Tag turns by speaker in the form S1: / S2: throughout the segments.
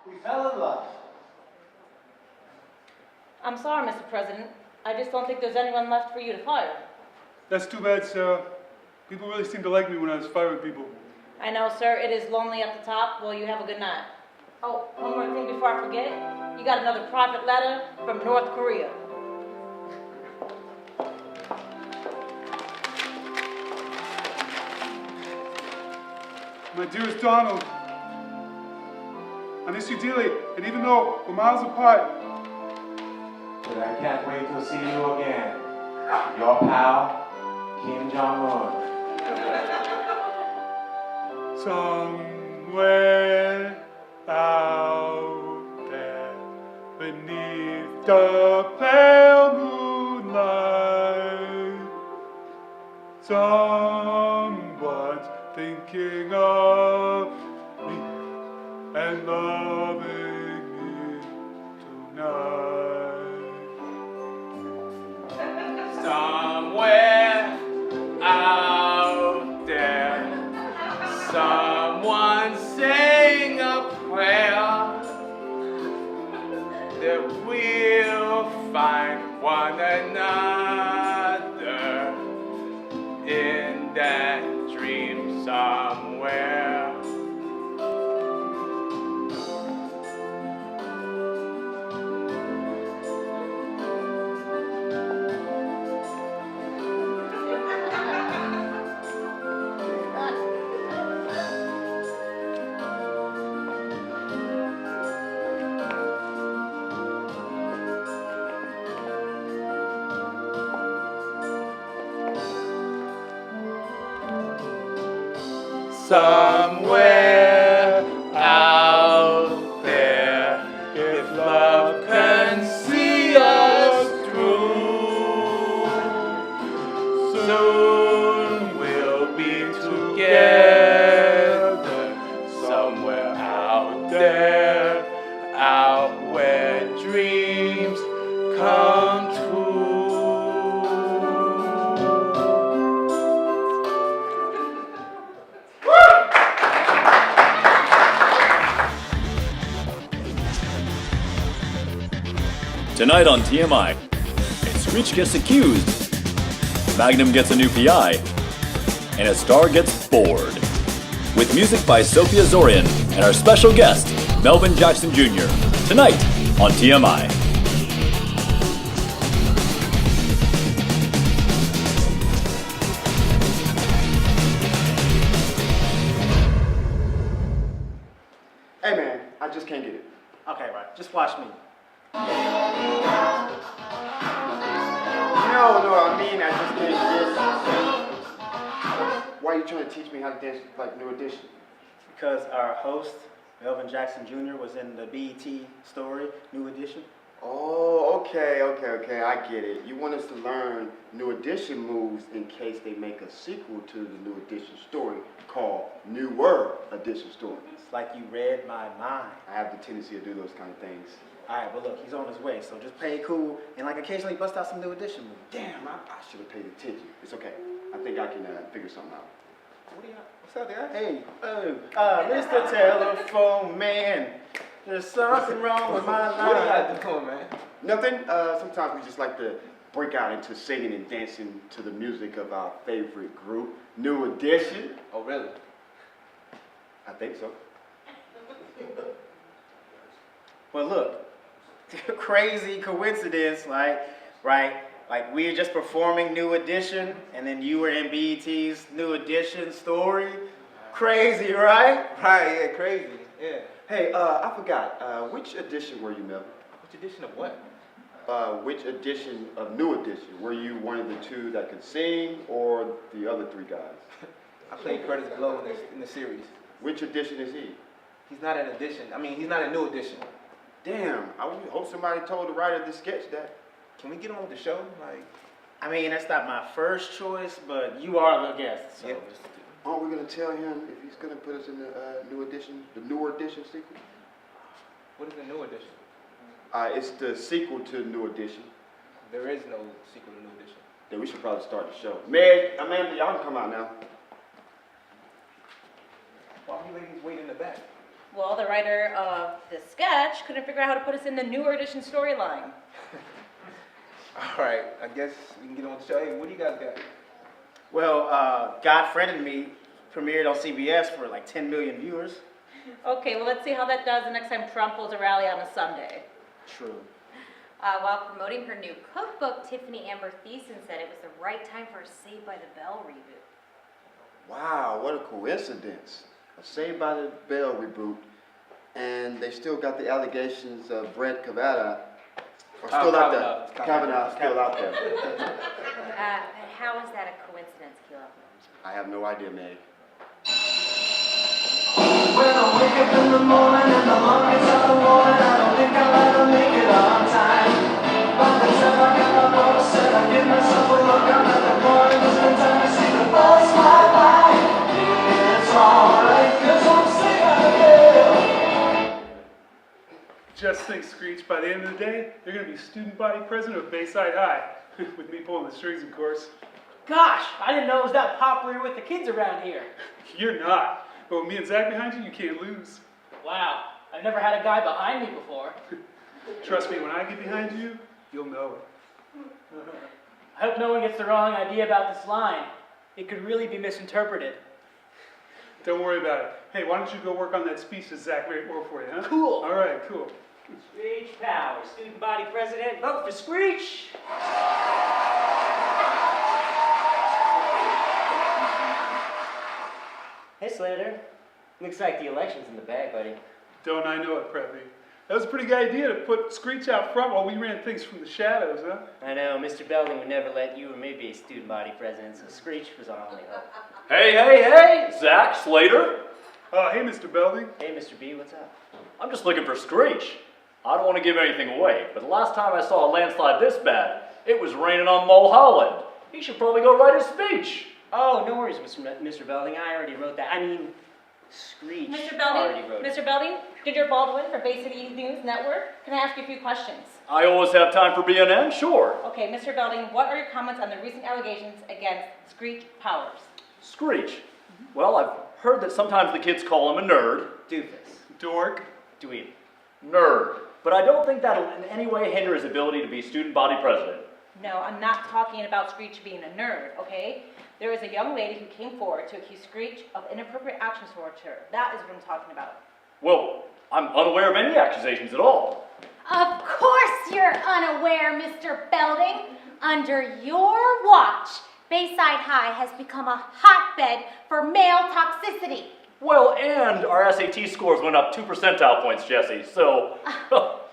S1: We fell in love.
S2: I'm sorry, Mr. President. I just don't think there's anyone left for you to fire.
S3: That's too bad, Sarah. People really seem to like me when I was firing people.
S2: I know, sir, it is lonely at the top. Well, you have a good night. Oh, one more thing before I forget. You got another private letter from North Korea.
S3: My dearest Donald, I miss you dearly, and even though we're miles apart,
S1: but I can't wait to see you again. Your pal, Kim Jong-un.
S3: somewhere out there beneath the pale moonlight, someone's thinking of me and loving me tonight.
S1: Somewhere out there, someone saying a prayer that we'll find one another in that dream somewhere. Somewhere out there, if love can see us through, soon we'll be together. Somewhere out there, out where dreams come true.
S4: Tonight on TMI, Screech gets accused, Magnum gets a new PI, and a star gets bored. With music by Sofia Zorian and our special guest, Melvin Jackson Jr. Tonight on TMI.
S5: Hey man, I just can't get it.
S6: Okay, right. Just watch me.
S5: No, I mean I just can't get it. Why are you trying to teach me how to dance like New Edition?
S6: Because our host, Melvin Jackson Jr., was in the BET story, New Edition.
S5: Oh, okay, I get it. You want us to learn New Edition moves in case they make a sequel to the New Edition story called Newer Edition story.
S6: It's like you read my mind.
S5: I have the tendency to do those kind of things.
S6: All right, but look, he's on his way, so just play it cool and like occasionally bust out some New Edition moves.
S5: Damn, I should have paid attention. It's okay. I think I can figure something out.
S6: What's up, there? Hey, Mr. Telephone Man. There's something wrong with my line.
S1: What are y'all doing, man?
S5: Nothing. Sometimes we just like to break out into singing and dancing to the music of our favorite group, New Edition.
S1: Oh, really?
S5: I think so.
S6: But look, crazy coincidence, like, right? Like we were just performing New Edition, and then you were in BET's New Edition story. Crazy, right?
S1: Right, yeah, crazy. Yeah.
S5: Hey, I forgot. Which edition were you, Melvin?
S1: Which edition of what?
S5: Which edition of New Edition? Were you one of the two that could sing, or the other three guys?
S1: I played Curtis Blow in the series.
S5: Which edition is he?
S1: He's not an edition. I mean, he's not a New Edition.
S5: Damn, I would hope somebody told the writer of the sketch that.
S1: Can we get on with the show? Like,
S6: I mean, that's not my first choice, but you are the guest. So.
S1: yeah.
S5: Aren't we gonna tell him if he's gonna put us in the New Edition, the Newer Edition sequel?
S1: What is the New Edition?
S5: It's the sequel to New Edition.
S1: There is no sequel to New Edition.
S5: Then we should probably start the show. Meg, Amanda, y'all can come out now.
S1: Why are you ladies waiting in the back?
S2: Well, the writer of the sketch couldn't figure out how to put us in the newer edition storyline.
S7: All right, I guess we can get on the show. Hey, what do you guys got?
S6: Well, God Friended Me premiered on CBS for like 10 million viewers.
S2: Okay, well, let's see how that does the next time Trump holds a rally on a Sunday.
S6: True.
S8: While promoting her new cookbook, Tiffany Amber Thiessen said it was the right time for a Saved by the Bell reboot.
S5: Wow, what a coincidence. A Saved by the Bell reboot, and they still got the allegations of Brett Kavanaugh still out there. Kavanaugh still out there.
S8: How is that a coincidence, Keeloh?
S5: I have no idea, Meg.
S1: When I wake up in the morning and the monkeys are warning, I don't think I'll ever make it on time. By the time I got my motor set, I give myself a look. I'm at the point, just in time to see the bus fly by. It's alright, 'cause I'm sick of it.
S3: Just think, Screech, by the end of the day, you're going to be student body president of Bayside High. With me pulling the strings, of course.
S9: Gosh, I didn't know it was that popular with the kids around here.
S3: You're not. But with me and Zach behind you, you can't lose.
S9: Wow, I've never had a guy behind me before.
S3: Trust me, when I get behind you, you'll know it.
S9: I hope no one gets the wrong idea about this line. It could really be misinterpreted.
S3: Don't worry about it. Hey, why don't you go work on that speech that Zach wrote for you, huh?
S9: Cool.
S3: All right, cool.
S9: Screech Power, student body president, vote for Screech.
S10: Hey Slater, looks like the election's in the bag, buddy.
S3: Don't I know it, Preppy? That was a pretty good idea to put Screech out front while we ran things from the shadows, huh?
S10: I know, Mr. Belding would never let you or me be student body president, so Screech was our only hope.
S4: Hey, Zach, Slater.
S3: Hey, Mr. Belding.
S10: Hey Mr. B, what's up?
S4: I'm just looking for Screech. I don't want to give anything away, but the last time I saw a landslide this bad, it was raining on Mulholland. He should probably go write his speech.
S10: Oh, no worries, Mr. Belding, I already wrote that. I mean, Screech already wrote it.
S2: Mr. Belding, Ginger Baldwin for Bay City News Network. Can I ask you a few questions?
S4: I always have time for BNN, sure.
S2: Okay, Mr. Belding, what are your comments on the recent allegations against Screech Powers?
S4: Screech. Well, I've heard that sometimes the kids call him a nerd.
S10: Doofus.
S3: Dork.
S10: Dweeb.
S4: Nerd. But I don't think that'll in any way hinder his ability to be student body president.
S2: No, I'm not talking about Screech being a nerd, okay? There was a young lady who came forward to accuse Screech of inappropriate actions towards her. That is what I'm talking about.
S4: Well, I'm unaware of any accusations at all.
S8: Of course you're unaware, Mr. Belding. Under your watch, Bayside High has become a hotbed for male toxicity.
S4: Well, and our SAT scores went up 2 percentile points, Jesse, so...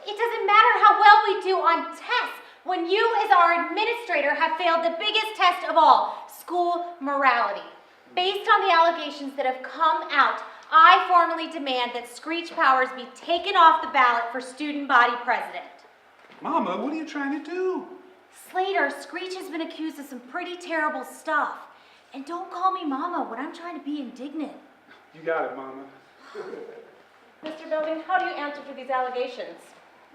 S8: It doesn't matter how well we do on tests when you, as our administrator, have failed the biggest test of all, school morality. Based on the allegations that have come out, I formally demand that Screech Powers be taken off the ballot for student body president.
S3: Mama, what are you trying to do?
S8: Slater, Screech has been accused of some pretty terrible stuff. And don't call me Mama when I'm trying to be indignant.
S3: You got it, Mama.
S2: Mr. Belding, how do you answer to these allegations?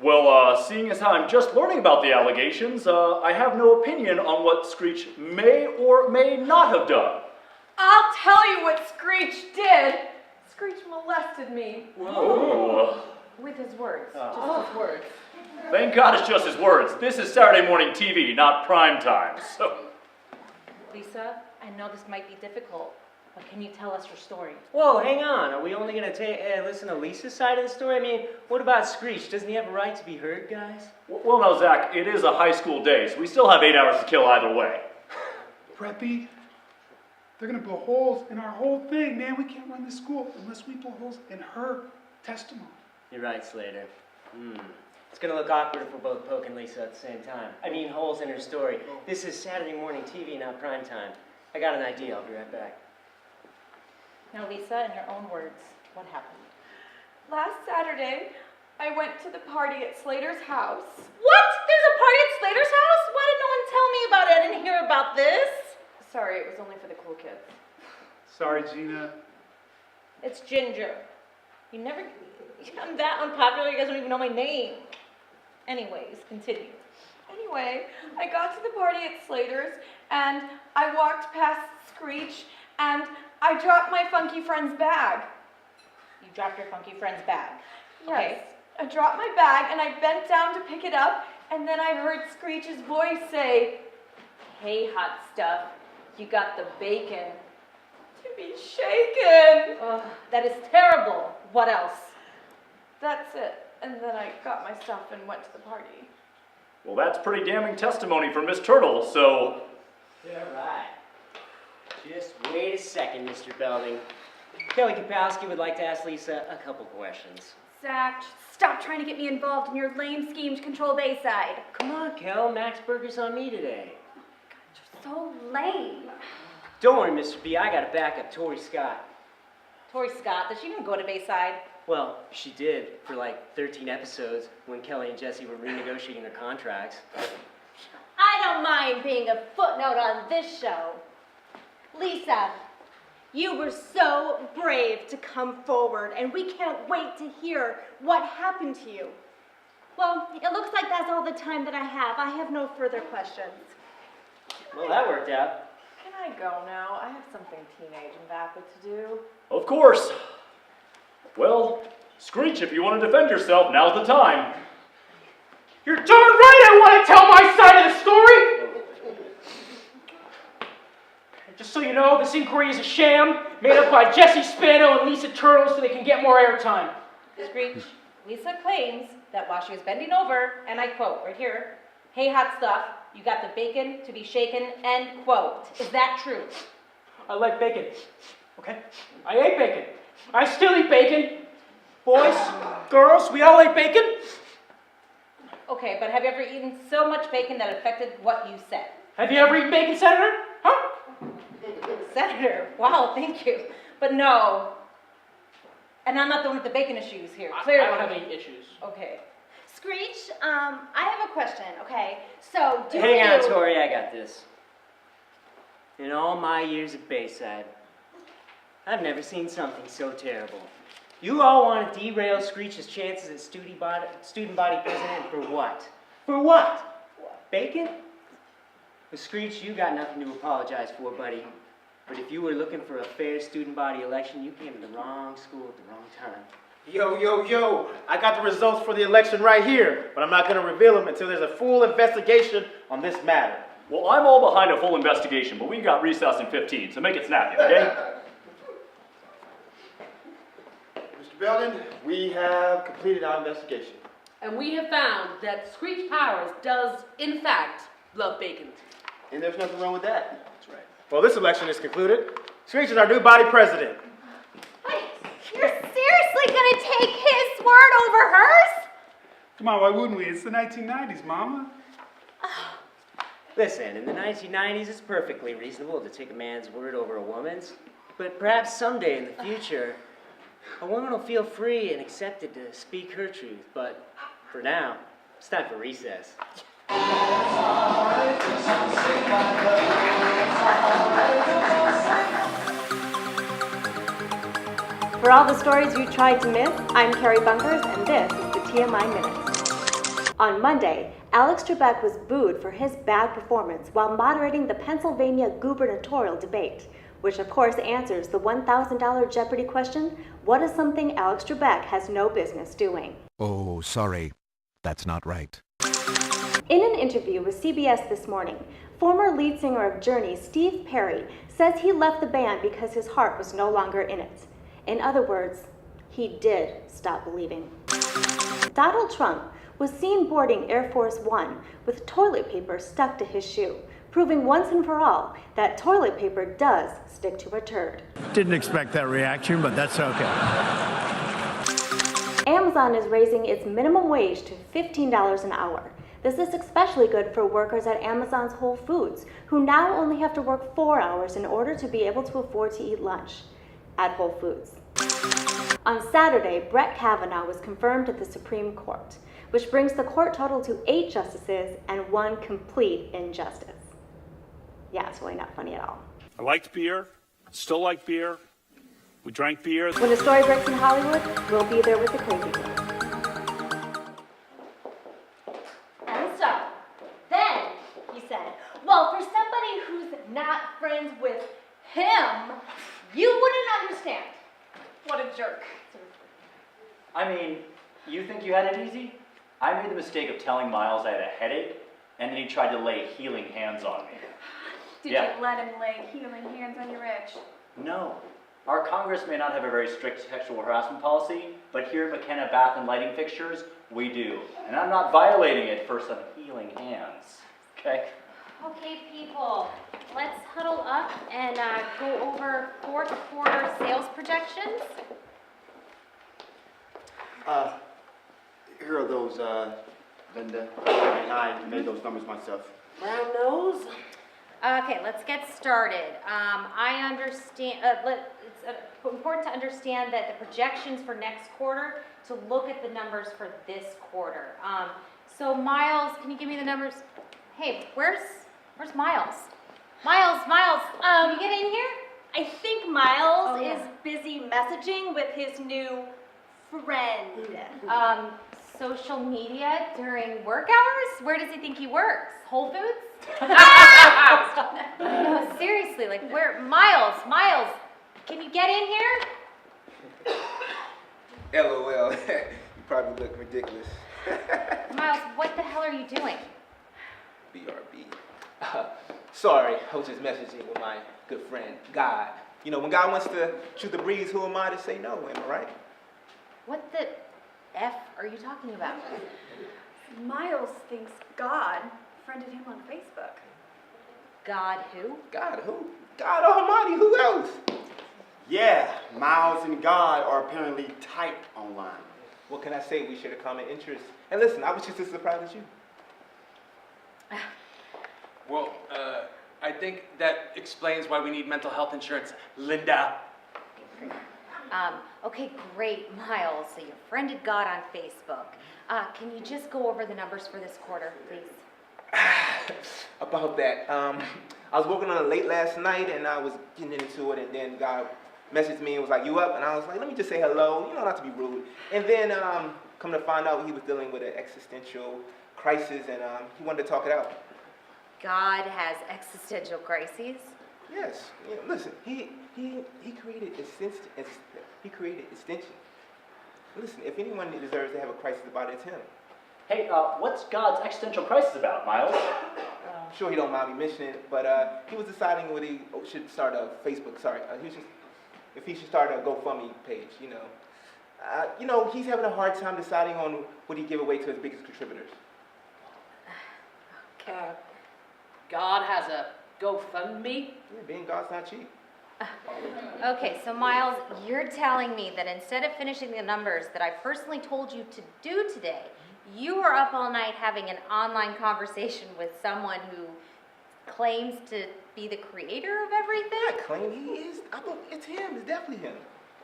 S4: Well, seeing as how I'm just learning about the allegations, I have no opinion on what Screech may or may not have done.
S11: I'll tell you what Screech did. Screech molested me.
S4: Whoa.
S2: With his words, just his words.
S4: Thank God it's just his words. This is Saturday morning TV, not prime time, so...
S2: Lisa, I know this might be difficult, but can you tell us your story?
S10: Whoa, hang on. Are we only going to listen to Lisa's side of the story? I mean, what about Screech? Doesn't he have a right to be heard, guys?
S4: Well, no, Zach, it is a high school day, so we still have 8 hours to kill either way.
S3: Preppy, they're going to blow holes in our whole thing, man. We can't run this school unless we blow holes in her testimony.
S10: You're right, Slater. It's going to look awkward if we're both poking Lisa at the same time. I mean, holes in her story. This is Saturday morning TV, not prime time. I got an idea. I'll be right back.
S2: Now, Lisa, in your own words, what happened?
S11: Last Saturday, I went to the party at Slater's house.
S2: What? There's a party at Slater's house? Why did no one tell me about it? I didn't hear about this.
S11: Sorry, it was only for the cool kids.
S3: Sorry, Gina.
S2: It's Ginger. I'm that unpopular, you guys don't even know my name. Anyways, continue.
S11: Anyway, I got to the party at Slater's, and I walked past Screech, and I dropped my funky friend's bag.
S2: You You dropped your funky friend's bag.
S11: Yes.
S2: Okay.
S11: I dropped my bag and I bent down to pick it up, and then I heard Screech's voice say, "Hey, hot stuff, you got the bacon to be shaken."
S2: Ugh, that is terrible. What else?
S11: That's it. And then I got my stuff and went to the party.
S4: Well, that's pretty damning testimony for Miss Turtle, so...
S10: Yeah, right. Just wait a second, Mr. Belding. Kelly Kapowski would like to ask Lisa a couple questions.
S8: Zach, stop trying to get me involved in your lame scheme to control Bayside.
S10: Come on, Kel. Max Burger's on me today.
S8: You're so lame.
S10: Don't worry, Mr. B. I got a backup, Tori Scott.
S2: Tori Scott, does she even go to Bayside?
S10: Well, she did for like 13 episodes when Kelly and Jesse were renegotiating their contracts.
S8: I don't mind being a footnote on this show. Lisa, you were so brave to come forward, and we can't wait to hear what happened to you. Well, it looks like that's all the time that I have. I have no further questions.
S10: Well, that worked out.
S11: Can I go now? I have something teenage and vapid to do.
S4: Of course. Well, Screech, if you want to defend yourself, now's the time.
S9: You're darn right I want to tell my side of the story! Just so you know, this inquiry is a sham, made up by Jesse Spano and Lisa Turtle so they can get more airtime.
S2: Screech, Lisa claims that while she was bending over, and I quote right here, "Hey, hot stuff, you got the bacon to be shaken," end quote. Is that true?
S9: I like bacon, okay? I ate bacon. I still eat bacon. Boys, girls, we all ate bacon.
S2: Okay, but have you ever eaten so much bacon that affected what you said?
S9: Have you ever eaten bacon, Senator? Huh?
S2: Senator, wow, thank you. But no. And I'm not the one with the bacon issues here, clearly.
S9: I don't have any issues.
S2: Okay.
S8: Screech, I have a question, okay? So,
S10: Hang on, Tori, I got this. In all my years at Bayside, I've never seen something so terrible. You all want to derail Screech's chances at student body president for what? For what? Bacon? Well, Screech, you got nothing to apologize for, buddy. But if you were looking for a fair student body election, you came to the wrong school at the wrong time.
S6: Yo, I got the results for the election right here, but I'm not going to reveal them until there's a full investigation on this matter.
S4: Well, I'm all behind a full investigation, but we've got recess in 15, so make it snappy, okay?
S5: Mr. Belden, we have completed our investigation.
S12: And we have found that Screech Powers does, in fact, love bacon.
S5: And there's nothing wrong with that.
S6: That's right. Well, this election is concluded. Screech is our new body president.
S8: Wait, you're seriously gonna take his word over hers?
S3: Come on, why wouldn't we? It's the 1990s, Mama.
S10: Listen, in the 1990s, it's perfectly reasonable to take a man's word over a woman's. But perhaps someday in the future, a woman will feel free and accepted to speak her truth. But for now, it's time for recess.
S8: For all the stories you tried to miss, I'm Keri Bunkers, and this is the TMI Minute. On Monday, Alex Trebek was booed for his bad performance while moderating the Pennsylvania gubernatorial debate, which of course answers the $1,000 Jeopardy question, what is something Alex Trebek has no business doing?
S13: Oh, sorry. That's not right.
S8: In an interview with CBS this morning, former lead singer of Journey, Steve Perry, says he left the band because his heart was no longer in it. In other words, he did stop believing. Donald Trump was seen boarding Air Force One with toilet paper stuck to his shoe, proving once and for all that toilet paper does stick to a turd.
S14: Didn't expect that reaction, but that's okay.
S8: Amazon is raising its minimum wage to $15 an hour. This is especially good for workers at Amazon's Whole Foods, who now only have to work 4 hours in order to be able to afford to eat lunch at Whole Foods. On Saturday, Brett Kavanaugh was confirmed at the Supreme Court, which brings the court total to 8 justices and 1 complete injustice. Yeah, it's really not funny at all.
S14: I liked beer, still like beer. We drank beer.
S8: When the story breaks in Hollywood, we'll be there with the crazy thing. And so, then, he said, well, for somebody who's not friends with him, you wouldn't understand.
S11: What a jerk.
S4: You think you had it easy? I made the mistake of telling Miles I had a headache, and then he tried to lay healing hands on me.
S11: Did you let him lay healing hands on your edge?
S4: No. Our Congress may not have a very strict sexual harassment policy, but here at McKenna Bath and Lighting Fixtures, we do. And I'm not violating it for some healing hands. Okay?
S8: Okay, people, let's huddle up and go over fourth quarter sales projections.
S5: Here are those, Linda. I made those numbers myself.
S12: Brown nose?
S8: Okay, let's get started. I understand, it's important to understand that the projections for next quarter, to look at the numbers for this quarter. So Miles, can you give me the numbers? Hey, where's Miles? Miles, can you get in here?
S11: I think Miles is busy messaging with his new friend.
S8: Social media during work hours? Where does he think he works? Whole Foods? No, seriously, like where? Miles, can you get in here?
S7: LOL. You probably look ridiculous.
S8: Miles, what the hell are you doing?
S7: BRB. Sorry, I was just messaging with my good friend, God. You know, when God wants to shoot the breeze, who am I to say no? Am I right?
S8: What the F are you talking about?
S11: Miles thinks God friended him on Facebook.
S8: God who?
S7: God who? God Almighty, who else?
S5: Yeah, Miles and God are apparently tight online.
S7: What can I say? We share a common interest. And listen, I was just as surprised as you.
S15: Well, I think that explains why we need mental health insurance, Linda.
S8: Okay, great, Miles. So you friended God on Facebook. Can you just go over the numbers for this quarter, please?
S7: About that, I was working on it late last night, and I was getting into it, and then God messaged me and was like, "You up?" And I was like, "Let me just say hello, you know, not to be rude." And then, come to find out, he was dealing with an existential crisis, and he wanted to talk it out.
S8: God has existential crises?
S7: Yes. You know, listen, he created extension. Listen, if anyone deserves to have a crisis about it, it's him.
S4: Hey, what's God's existential crisis about, Miles?
S7: I'm sure he don't mind me mentioning it, but he was deciding whether he should start a Facebook. If he should start a GoFundMe page. You know, he's having a hard time deciding on what he give away to his biggest contributors.
S12: God has a GoFundMe?
S7: Yeah, being God's not cheap.
S8: Okay, so Miles, you're telling me that instead of finishing the numbers that I personally told you to do today, you were up all night having an online conversation with someone who claims to be the creator of everything?
S7: I claim he is. It's him. It's definitely him.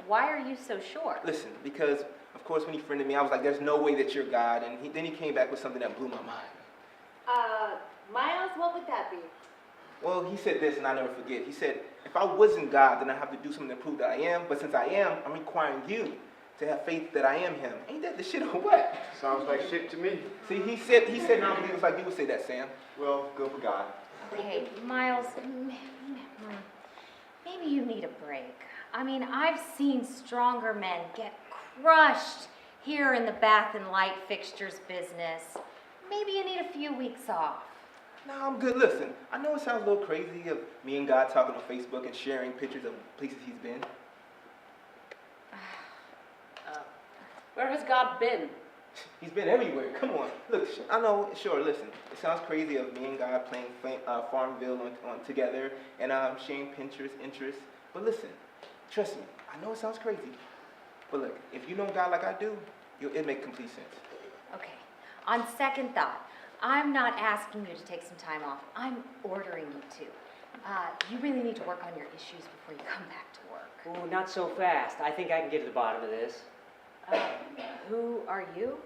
S8: Why are you so sure?
S7: Listen, because, of course, when he friended me, I was like, there's no way that you're God. And then he came back with something that blew my mind.
S11: Miles, what would that be?
S7: Well, he said this, and I'll never forget. He said, if I wasn't God, then I'd have to do something to prove that I am. But since I am, I'm requiring you to have faith that I am him. Ain't that the shit or what?
S5: Sounds like shit to me.
S7: See, he said non-believers like you would say that, Sam.
S5: Well, good for God.
S8: Okay, Miles, maybe you need a break. I mean, I've seen stronger men get crushed here in the bath and light fixtures business. Maybe you need a few weeks off.
S7: No, I'm good. Listen, I know it sounds a little crazy of me and God talking on Facebook and sharing pictures of places he's been.
S12: Where has God been?
S7: He's been everywhere. Come on. Look, I know, sure, listen. It sounds crazy of me and God playing Farmville on together and sharing Pinterest interests. But listen, trust me, I know it sounds crazy. But look, if you know God like I do, it'll make complete sense.
S8: Okay, on second thought, I'm not asking you to take some time off. I'm ordering you to. You really need to work on your issues before you come back to work.
S10: Oh, not so fast. I think I can get to the bottom of this.
S8: Who are you?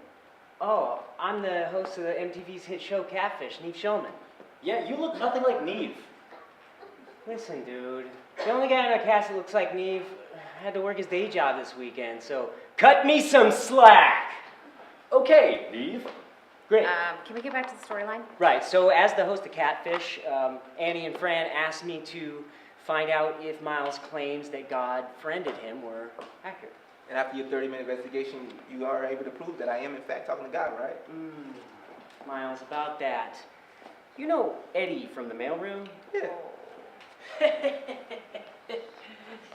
S10: Oh, I'm the host of the MTV's hit show Catfish, Neve Shulman.
S4: Yeah, you look nothing like Neve.
S10: Listen, dude. The only guy in our cast that looks like Neve had to work his day job this weekend, so cut me some slack!
S4: Okay, Neve.
S10: Great.
S8: Can we get back to the storyline?
S10: Right, so as the host of Catfish, Annie and Fran asked me to find out if Miles' claims that God friended him were accurate.
S7: And after your 30-minute investigation, you are able to prove that I am, in fact, talking to God, right?
S10: Miles, about that. You know Eddie from the mailroom?
S7: Yeah.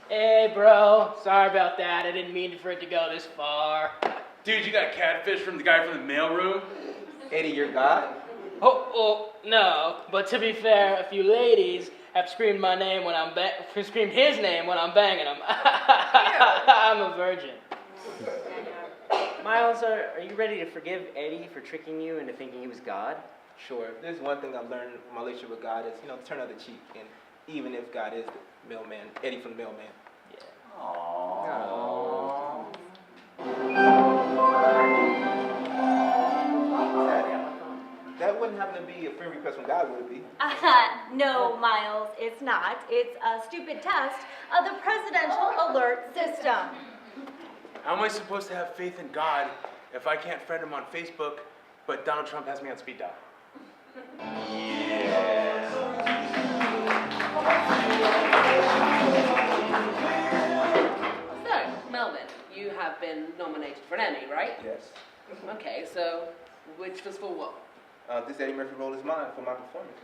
S9: Hey, bro. Sorry about that. I didn't mean for it to go this far.
S15: Dude, you got catfish from the guy from the mailroom?
S7: Eddie, your God?
S9: Oh, no. But to be fair, a few ladies have screamed my name when I'm screamed his name when I'm banging them. I'm a virgin.
S10: Miles, are you ready to forgive Eddie for tricking you into thinking he was God?
S7: Sure. There's one thing I've learned in my relationship with God is, turn other cheek. And even if God is the mailman, Eddie from the mailman.
S10: Yeah.
S7: Aww. That wouldn't happen to be a friend request from God, would it be?
S8: No, Miles, it's not. It's a stupid test of the presidential alert system.
S15: How am I supposed to have faith in God if I can't friend him on Facebook, but Donald Trump has me on speed dial?
S12: So, Melvin, you have been nominated for an Emmy, right?
S7: Yes.
S12: Okay, so which was for what?
S7: This Eddie Murphy role is mine for my performance.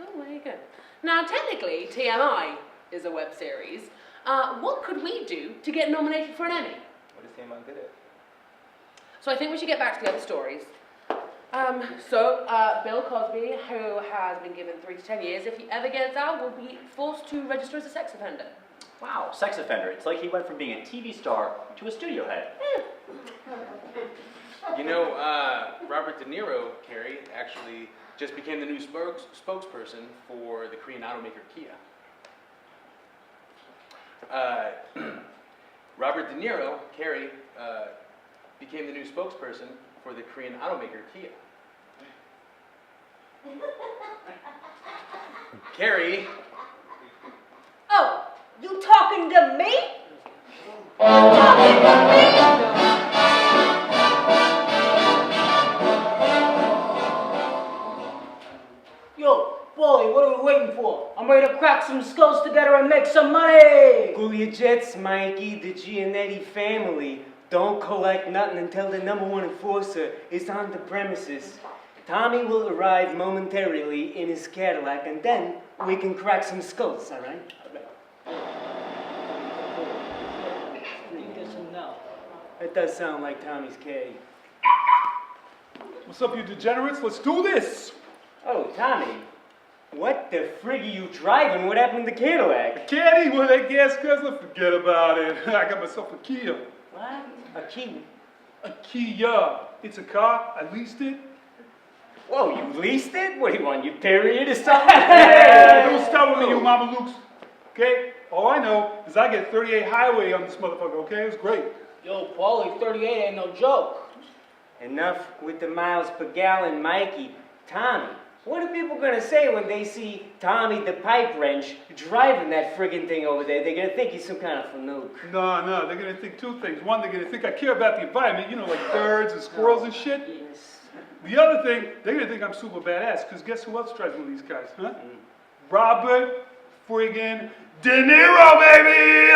S12: Oh, there you go. Now, technically, TMI is a web series. What could we do to get nominated for an Emmy?
S7: What is TMI good at?
S12: So I think we should get back to the other stories. Bill Cosby, who has been given 3 to 10 years, if he ever gets out, will be forced to register as a sex offender.
S4: Wow, sex offender. It's like he went from being a TV star to a studio head.
S15: You know, Robert De Niro, Keri, actually just became the new spokesperson for the Korean automaker Kia. Robert De Niro, Keri, became the new spokesperson for the Korean automaker Kia. Keri.
S8: Oh, you talking to me? You talking to me?
S9: Yo, boy, what are we waiting for? I'm ready to crack some skulls together and make some money!
S10: Cool your jets, Mikey. The Giannetti family don't collect nothing until the #1 enforcer is on the premises. Tommy will arrive momentarily in his Cadillac, and then we can crack some skulls, all right? That does sound like Tommy's K.
S3: What's up, you degenerates? Let's do this!
S10: Oh, Tommy, what the frig are you driving? What happened to the Cadillac?
S3: Caddy, with that gas guzzler? Forget about it. I got myself a Kia.
S10: What? A Kia?
S3: A Kia. It's a car. I leased it.
S10: Whoa, you leased it? What do you want, you period or something?
S3: Hey, don't start with me, you Mama Lukes. Okay? All I know is I get 38 highway on this motherfucker, okay? It's great.
S9: Yo, Paulie, 38 ain't no joke.
S10: Enough with the miles per gallon, Mikey. Tommy, what are people gonna say when they see Tommy the pipe wrench driving that friggin' thing over there? They're gonna think he's some kind of fanook.
S3: No, they're gonna think 2 things. One, they're gonna think I care about the environment, like birds and squirrels and shit.
S10: Yes.
S3: The other thing, they're gonna think I'm super badass, because guess who else drives one of these cars, huh? Robert friggin' De Niro, baby!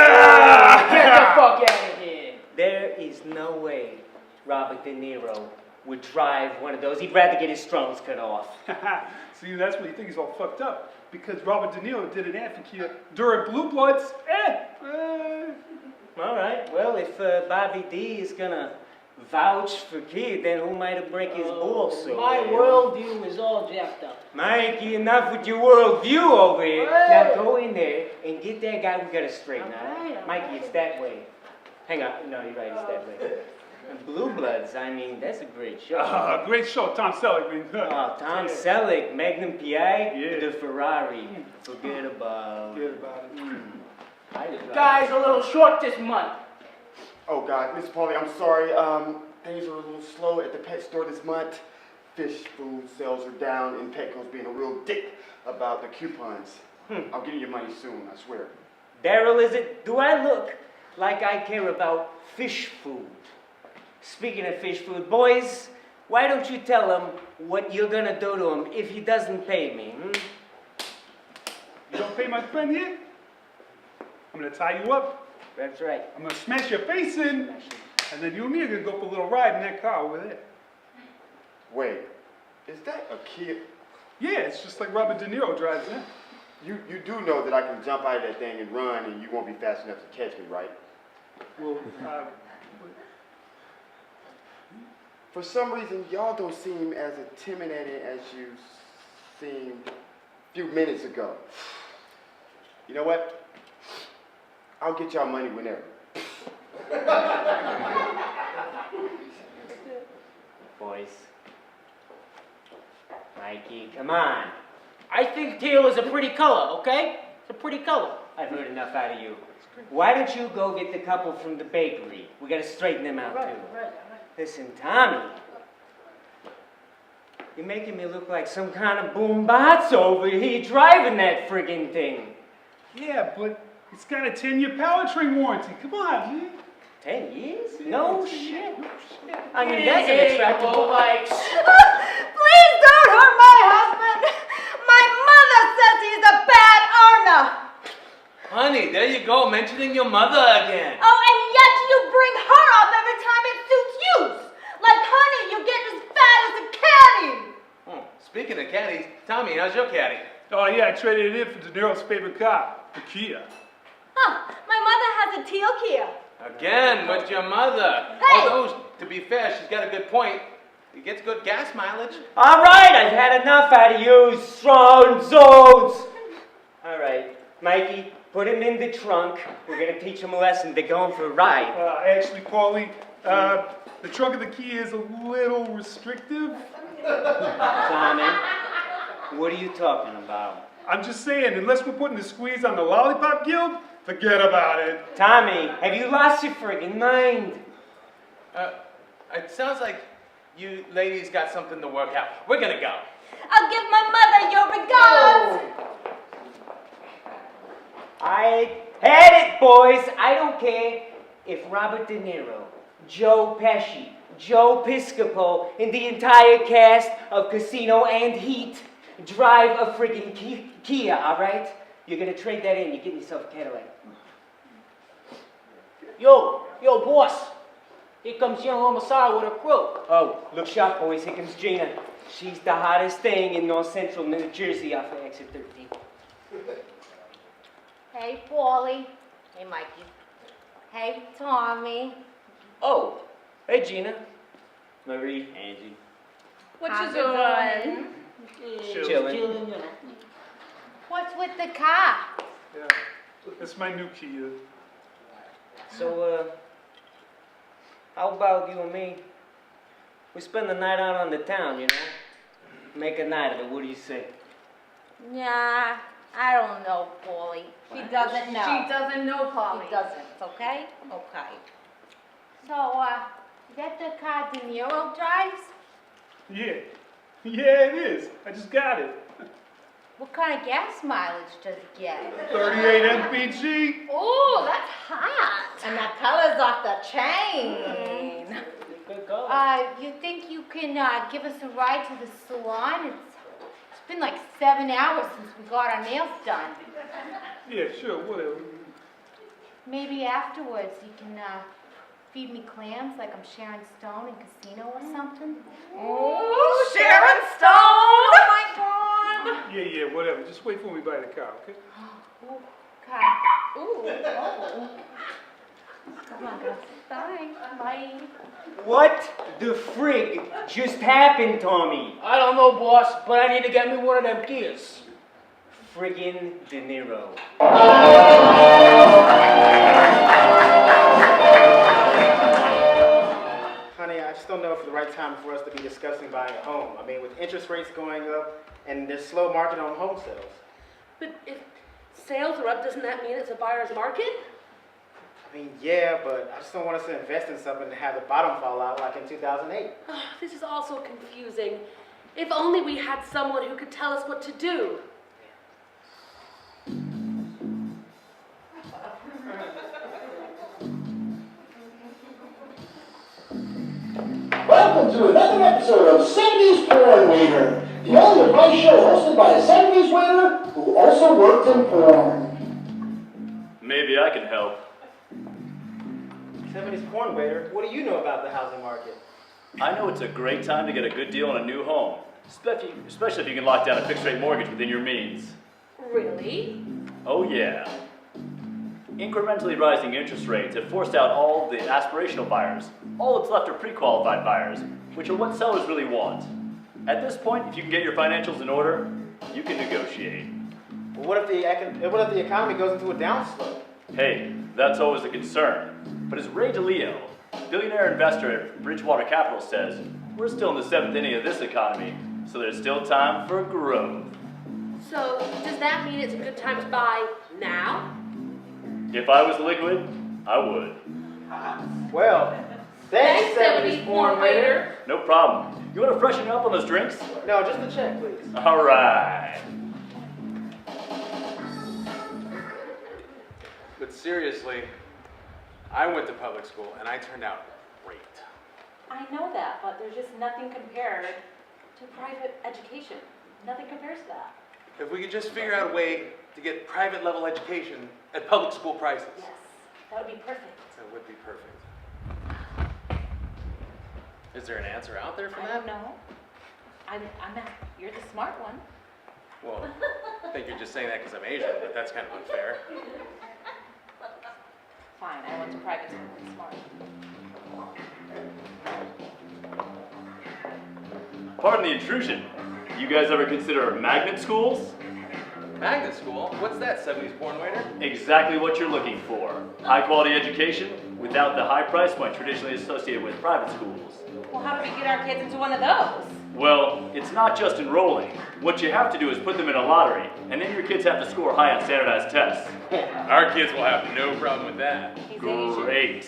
S9: Get the fuck out of here.
S10: There is no way Robert De Niro would drive one of those. He'd rather get his strums cut off.
S3: See, that's what you think he's all fucked up. Because Robert De Niro did an ad for Kia during Blue Bloods.
S10: All right, well, if Bobby D is gonna vouch for Kia, then who might have break his balls so
S9: My
S10: bad?
S9: worldview is all jacked up.
S10: Mikey, enough with your worldview over here. Now go in there and get that guy. We gotta straighten out. Mikey, it's that way. Hang on. No, you're right. It's that way. And Blue Bloods, I mean, that's a great show.
S3: Great show. Tom Selleck, man.
S10: Oh, Tom Selleck, Magnum PI,
S3: Yeah.
S10: the Ferrari. Forget about it.
S9: Guys, a little short this month.
S5: Oh God, Miss Paulie, I'm sorry. Things are a little slow at the pet store this month. Fish food sales are down, and Petco's being a real dick about the coupons. I'll give you your money soon, I swear.
S10: Daryl, is it? Do I look like I care about fish food? Speaking of fish food, boys, why don't you tell him what you're gonna do to him if he doesn't pay me?
S3: You don't pay my friend yet? I'm gonna tie you up
S10: That's right.
S3: I'm gonna smash your face in, and then you and me are gonna go for a little ride in that car over there.
S5: Wait, is that a Kia?
S3: Yeah, it's just like Robert De Niro drives in.
S5: You do know that I can jump out of that thing and run, and you won't be fast enough to catch me, right?
S3: Well,
S5: for some reason, y'all don't seem as intimidating as you seemed a few minutes ago. You know what? I'll get y'all money whenever.
S10: Boys. Mikey, come on. I think teal is a pretty color, okay? It's a pretty color. I've heard enough out of you. Why don't you go get the couple from the bakery? We gotta straighten them out, too. Listen, Tommy. You're making me look like some kind of boombox over here driving that friggin' thing.
S3: yeah, but it's got a 10-year powertrain warranty. Come on, man.
S10: 10 years? No shit. I mean, that's an attractive bike.
S11: Please don't hurt my husband. My mother says he's a bad earner.
S15: Honey, there you go, mentioning your mother again.
S11: Oh, and yet you bring her up every time it suits you. Like, honey, you get as fat as a caddy.
S15: Oh, speaking of caddies, Tommy, how's your caddy?
S3: Oh, yeah, I traded it in for De Niro's favorite car, the Kia.
S11: Huh, my mother has a teal Kia.
S15: Again, with your mother.
S11: Hey!
S15: Although, to be fair, she's got a good point. It gets good gas mileage.
S10: All right, I've had enough out of you, strong zones. All right, Mikey, put him in the trunk. We're gonna teach him a lesson. They're going for a ride.
S3: Actually, Paulie, the trunk of the Kia is a little restrictive.
S10: Tommy, what are you talking about?
S3: I'm just saying, unless we're putting the squeeze on the Lollipop Guild, forget about it.
S10: Tommy, have you lost your friggin' mind?
S15: It sounds like you ladies got something to work out. We're gonna go.
S11: I'll give my mother your regards.
S10: I had it, boys. I don't care if Robert De Niro, Joe Pesci, Joe Piscopo, and the entire cast of Casino and Heat drive a friggin' Kia, all right? You're gonna trade that in. You're getting yourself a Cadillac.
S9: Yo, boss. Here comes young Homicide with a crew.
S10: Oh, look sharp, boys. Here comes Gina. She's the hottest thing in North Central New Jersey off of exit 13.
S8: Hey, Paulie. Hey, Mikey. Hey, Tommy.
S10: Oh, hey, Gina. Marie, Angie.
S11: What
S8: How's
S11: you
S8: it
S11: doing?
S10: Chilling.
S8: What's with the car?
S3: Yeah, it's my new Kia.
S10: So, how about you and me? We spend the night out on the town, you know? Make a night of it. What do you say?
S8: Nah, I don't know, Paulie.
S2: She doesn't know.
S11: She doesn't know, Polly.
S2: She doesn't, okay? Okay.
S8: So, is that the car De Niro drives?
S3: Yeah, it is. I just got it.
S8: What kind of gas mileage does it get?
S3: 38 mpg.
S11: Oh, that's hot.
S2: And that color's off the chain.
S10: Good go.
S8: You think you can give us a ride to the salon? It's been like 7 hours since we got our nails done.
S3: Yeah, sure, whatever.
S8: Maybe afterwards you can feed me clams like I'm Sharon Stone in Casino or something.
S11: Oh, Sharon Stone. Oh, my God.
S3: Yeah, whatever. Just wait for me by the car, okay?
S8: Okay.
S11: Ooh, oh. Come on, girls. Bye. Bye.
S10: What the frig just happened, Tommy?
S9: I don't know, boss, but I need to get me one of them Kias.
S10: Friggin' De Niro.
S6: Honey, I just don't know if it's the right time for us to be discussing buying a home. I mean, with interest rates going up and there's slow market on home sales.
S12: But if sales are up, doesn't that mean it's a buyer's market?
S6: I mean, yeah, but I just don't want us to invest in something and have the bottom fall out like in 2008.
S12: Oh, this is all so confusing. If only we had someone who could tell us what to do.
S16: Welcome to another episode of 70s Porn Waiter, the only advice show hosted by a 70s waiter who also worked in porn.
S4: Maybe I can help.
S6: 70s porn waiter, what do you know about the housing market?
S4: I know it's a great time to get a good deal on a new home, especially if you can lock down a fixed-rate mortgage within your means.
S12: Really?
S4: Oh yeah. Incrementally rising interest rates have forced out all the aspirational buyers. All that's left are pre-qualified buyers, which are what sellers really want. At this point, if you can get your financials in order, you can negotiate.
S6: Well, what if the economy goes into a downslope?
S4: Hey, that's always a concern. But as Ray DeLeo, billionaire investor at Bridgewater Capital says, we're still in the 7th inning of this economy, so there's still time for growth.
S12: So, does that mean it's a good time to buy now?
S4: If I was liquid, I would.
S6: Well, thanks,
S12: 70s porn waiter.
S4: No problem. You want to freshen up on those drinks?
S6: No, just a check, please.
S4: All right.
S15: But seriously, I went to public school and I turned out great.
S2: I know that, but there's just nothing compared to private education. Nothing compares to that.
S15: If we could just figure out a way to get private level education at public school prices.
S2: Yes, that would be perfect.
S15: That would be perfect. Is there an answer out there for
S2: I
S15: that?
S2: don't know. You're the smart one.
S15: Well, I think you're just saying that because I'm Asian, but that's kind of unfair.
S2: Fine, I went to private school. I'm smart.
S4: Pardon the intrusion. You guys ever consider magnet schools?
S15: Magnet school? What's that, 70s porn waiter?
S4: Exactly what you're looking for. High quality education without the high price point traditionally associated with private schools.
S2: Well, how do we get our kids into one of those?
S4: Well, it's not just enrolling. What you have to do is put them in a lottery, and then your kids have to score high on standardized tests.
S15: Our kids will have no problem with that.
S2: He's Asian.
S4: Great.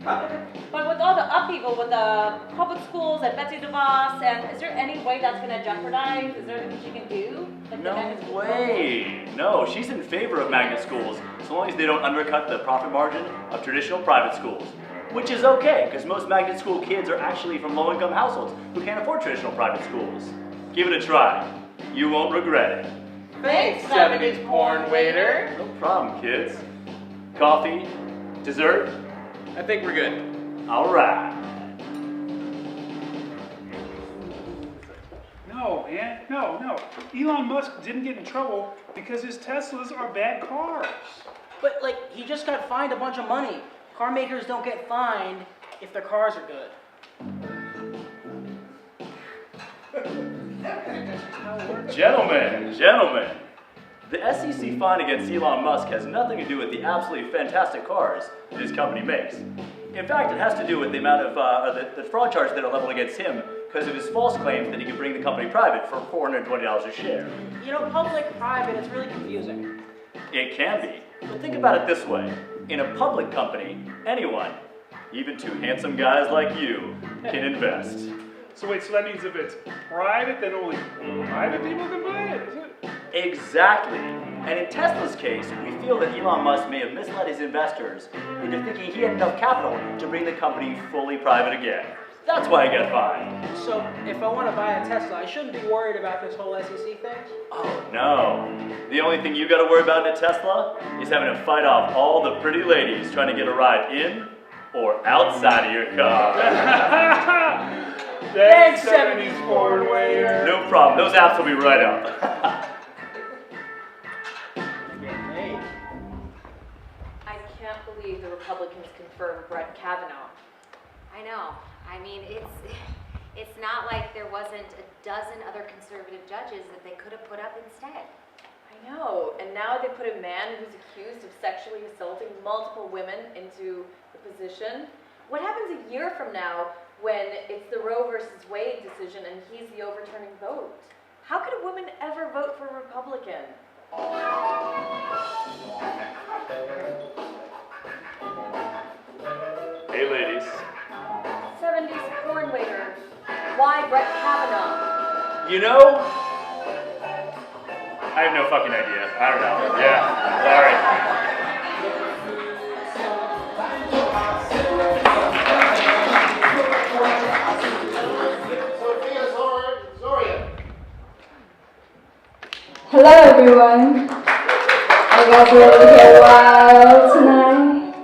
S2: But with all the upheaval with the public schools and Betsy DeVos, and is there any way that's going to jeopardize? Is there anything she can do? Like
S4: No way. No, she's in favor of magnet schools, so long as they don't undercut the profit margin of traditional private schools. Which is okay, because most magnet school kids are actually from low-income households who can't afford traditional private schools. Give it a try. You won't regret it.
S9: Thanks, 70s porn waiter.
S4: No problem, kids. Coffee? Dessert?
S15: I think we're good.
S4: All right.
S3: No, man, no. Elon Musk didn't get in trouble because his Teslas are bad cars.
S9: But, like, he just got fined a bunch of money. Car makers don't get fined if their cars are good.
S4: Gentlemen. The SEC fine against Elon Musk has nothing to do with the absolutely fantastic cars that his company makes. In fact, it has to do with the amount of the fraud charges that are leveled against him because of his false claims that he could bring the company private for $420 a share.
S9: You know, public, private, it's really confusing.
S4: It can be. But think about it this way. In a public company, anyone, even two handsome guys like you, can invest.
S3: So wait, so that means if it's private, then only private people can buy it? Is it?
S4: Exactly. And in Tesla's case, we feel that Elon Musk may have misled his investors into thinking he had enough capital to bring the company fully private again. That's why I got fined.
S9: So, if I want to buy a Tesla, I shouldn't be worried about this whole SEC thing?
S4: Oh, no. The only thing you got to worry about in a Tesla is having to fight off all the pretty ladies trying to get a ride in or outside of your car.
S3: Thanks, 70s porn waiter.
S4: No problem. Those apps will be right up.
S2: I can't believe the Republicans confirmed Brett Kavanaugh.
S8: I know. I mean, it's not like there wasn't a dozen other conservative judges that they could have put up instead.
S11: I know, and now they put a man who's accused of sexually assaulting multiple women into the position. What happens a year from now when it's the Roe versus Wade decision and he's the overturning vote? How could a woman ever vote for a Republican?
S4: Hey, ladies.
S11: 70s porn waiter. Why Brett Kavanaugh?
S4: You know, I have no fucking idea. I don't know. Yeah, sorry.
S16: Sofia Zorian.
S17: Hello everyone. I guess we're here a while tonight.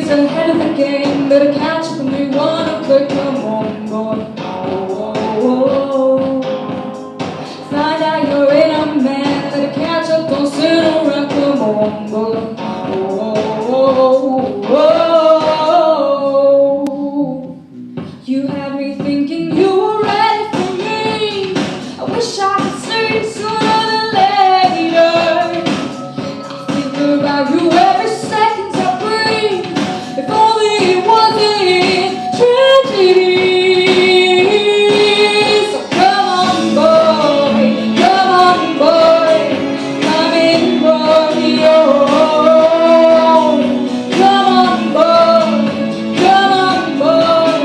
S17: years ahead of the game. Better catch up with me, wanna play, come on, boy. Find out you're in a man. Better catch up, don't sit around, come on, boy. You had me thinking you were ready for me. I wish I could see sooner than later. I think about you every second I breathe. If only it wasn't tragedy. So come on, boy, come in, boy, oh. Come on, boy,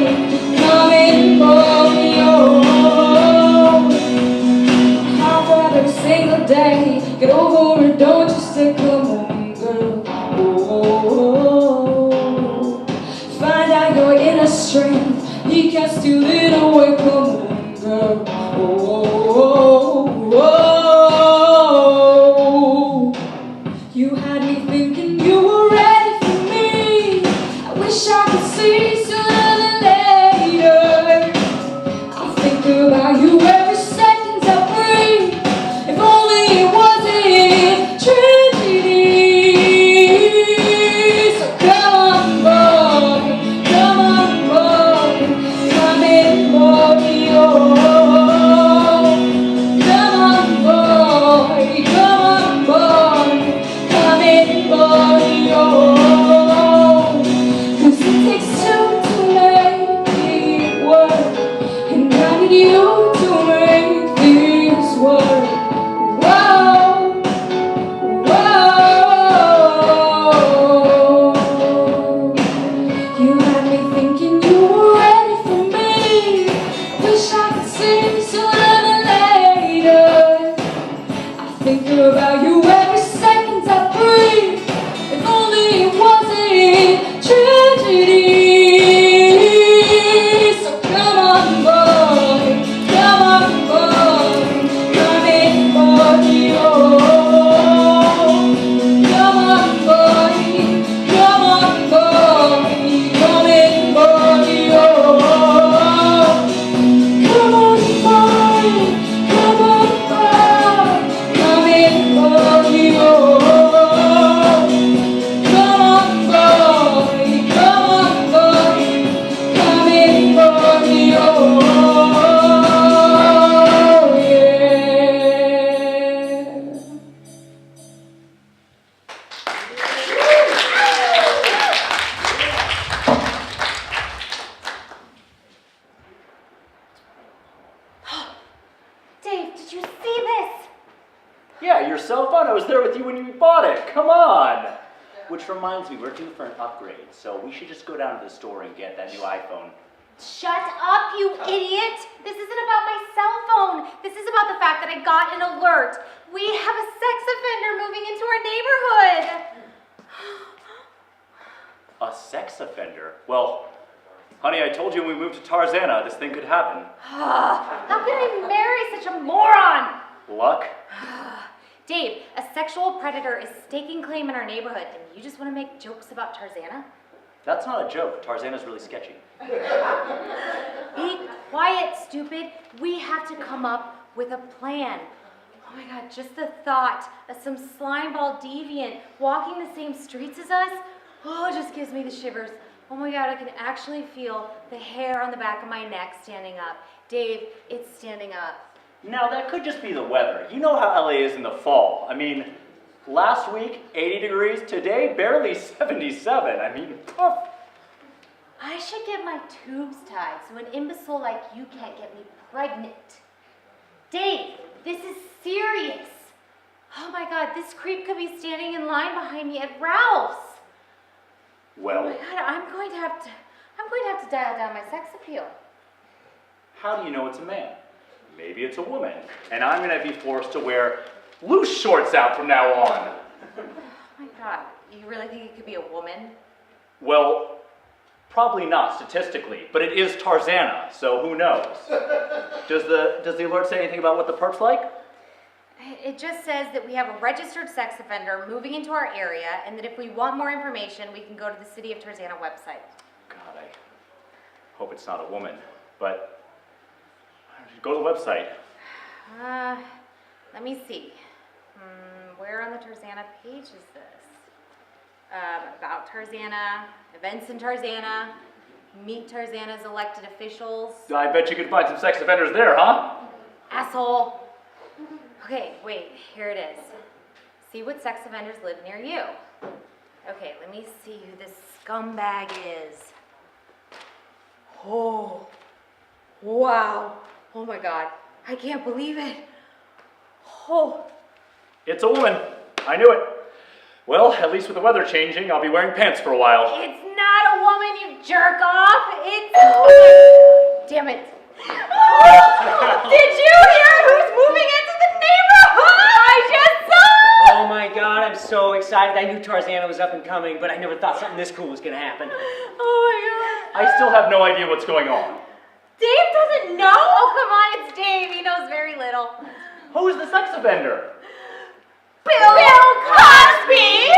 S17: come in, boy, oh. I'd rather every single day get over it, don't you say, come on, girl, oh. Find out your inner strength, he can't steal it away, come on, girl, oh. You had me thinking you were ready for me. I wish I could see sooner than later. I think about you every second I breathe. If only it wasn't tragedy. So come on, boy, come in, boy, oh. Come on, boy, come in, boy, oh. 'Cause it takes two to make it work, and I need you to make this work. Whoa, whoa. You had me thinking you were ready for me. Wish I could see sooner than later. I think about you every second I breathe. If only it wasn't tragedy. So come on, boy, come in, boy, oh. Come on, boy, come in, boy, oh. Come on, boy, come in, boy, oh. Come on, boy, come in, boy, oh.
S8: Dave, did you see this?
S4: Yeah, your cell phone. I was there with you when you bought it. Come on. Which reminds me, we're due for an upgrade, so we should just go down to the store and get that new iPhone.
S8: Shut up, you idiot! This isn't about my cell phone. This is about the fact that I got an alert. We have a sex offender moving into our neighborhood.
S4: A sex offender? Well, honey, I told you when we moved to Tarzana, this thing could happen.
S8: How can I marry such a moron?
S4: Luck?
S8: Dave, a sexual predator is staking claim in our neighborhood, and you just want to make jokes about Tarzana?
S4: That's not a joke. Tarzana's really sketchy.
S8: Be quiet, stupid. We have to come up with a plan. Oh my God, just the thought of some slimeball deviant walking the same streets as us, oh, it just gives me the shivers. Oh my God, I can actually feel the hair on the back of my neck standing up. Dave, it's standing up.
S4: Now, that could just be the weather. You know how LA is in the fall. I mean, last week, 80 degrees. Today, barely 77. I mean, poof.
S8: I should get my tubes tied so an imbecile like you can't get me pregnant. Dave, this is serious. Oh my God, this creep could be standing in line behind me at Ralph's.
S4: Well,
S8: Oh my God, I'm going to have to dial down my sex appeal.
S4: how do you know it's a man? Maybe it's a woman. And I'm going to be forced to wear loose shorts out from now on.
S8: Oh my God, you really think it could be a woman?
S4: Well, probably not statistically, but it is Tarzana, so who knows? Does the alert say anything about what the perp's like?
S8: It just says that we have a registered sex offender moving into our area, and that if we want more information, we can go to the City of Tarzana website.
S4: God, I hope it's not a woman, but go to the website.
S8: Let me see. Where on the Tarzana page is this? About Tarzana, events in Tarzana, meet Tarzana's elected officials.
S4: I bet you could find some sex offenders there, huh?
S8: Asshole. Okay, wait, here it is. See what sex offenders live near you. Okay, let me see who this scumbag is. Oh, wow. Oh my God, I can't believe it. Oh.
S4: It's a woman. I knew it. Well, at least with the weather changing, I'll be wearing pants for a while.
S8: It's not a woman, you jerk off. It's... Damn it. Did you hear who's moving into the neighborhood? I just saw!
S10: Oh my God, I'm so excited. I knew Tarzana was up and coming, but I never thought something this cool was gonna happen.
S8: Oh my God.
S4: I still have no idea what's going on.
S8: Dave doesn't know? Oh, come on, it's Dave. He knows very little.
S4: Who's the sex offender?
S8: Bill Cosby!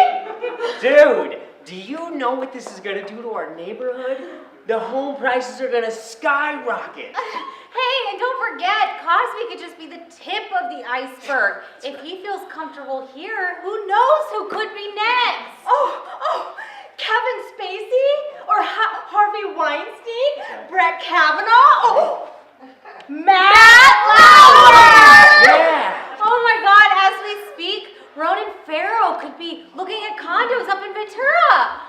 S10: Dude, do you know what this is gonna do to our neighborhood? The home prices are gonna skyrocket.
S8: Hey, and don't forget, Cosby could just be the tip of the iceberg. If he feels comfortable here, who knows who could be next?
S11: Oh, Kevin Spacey? Or Harvey Weinstein? Brett Kavanaugh? Oh,
S8: Matt Lauer!
S10: Yeah!
S8: Oh my God, as we speak, Ronan Farrow could be looking at condos up in Ventura.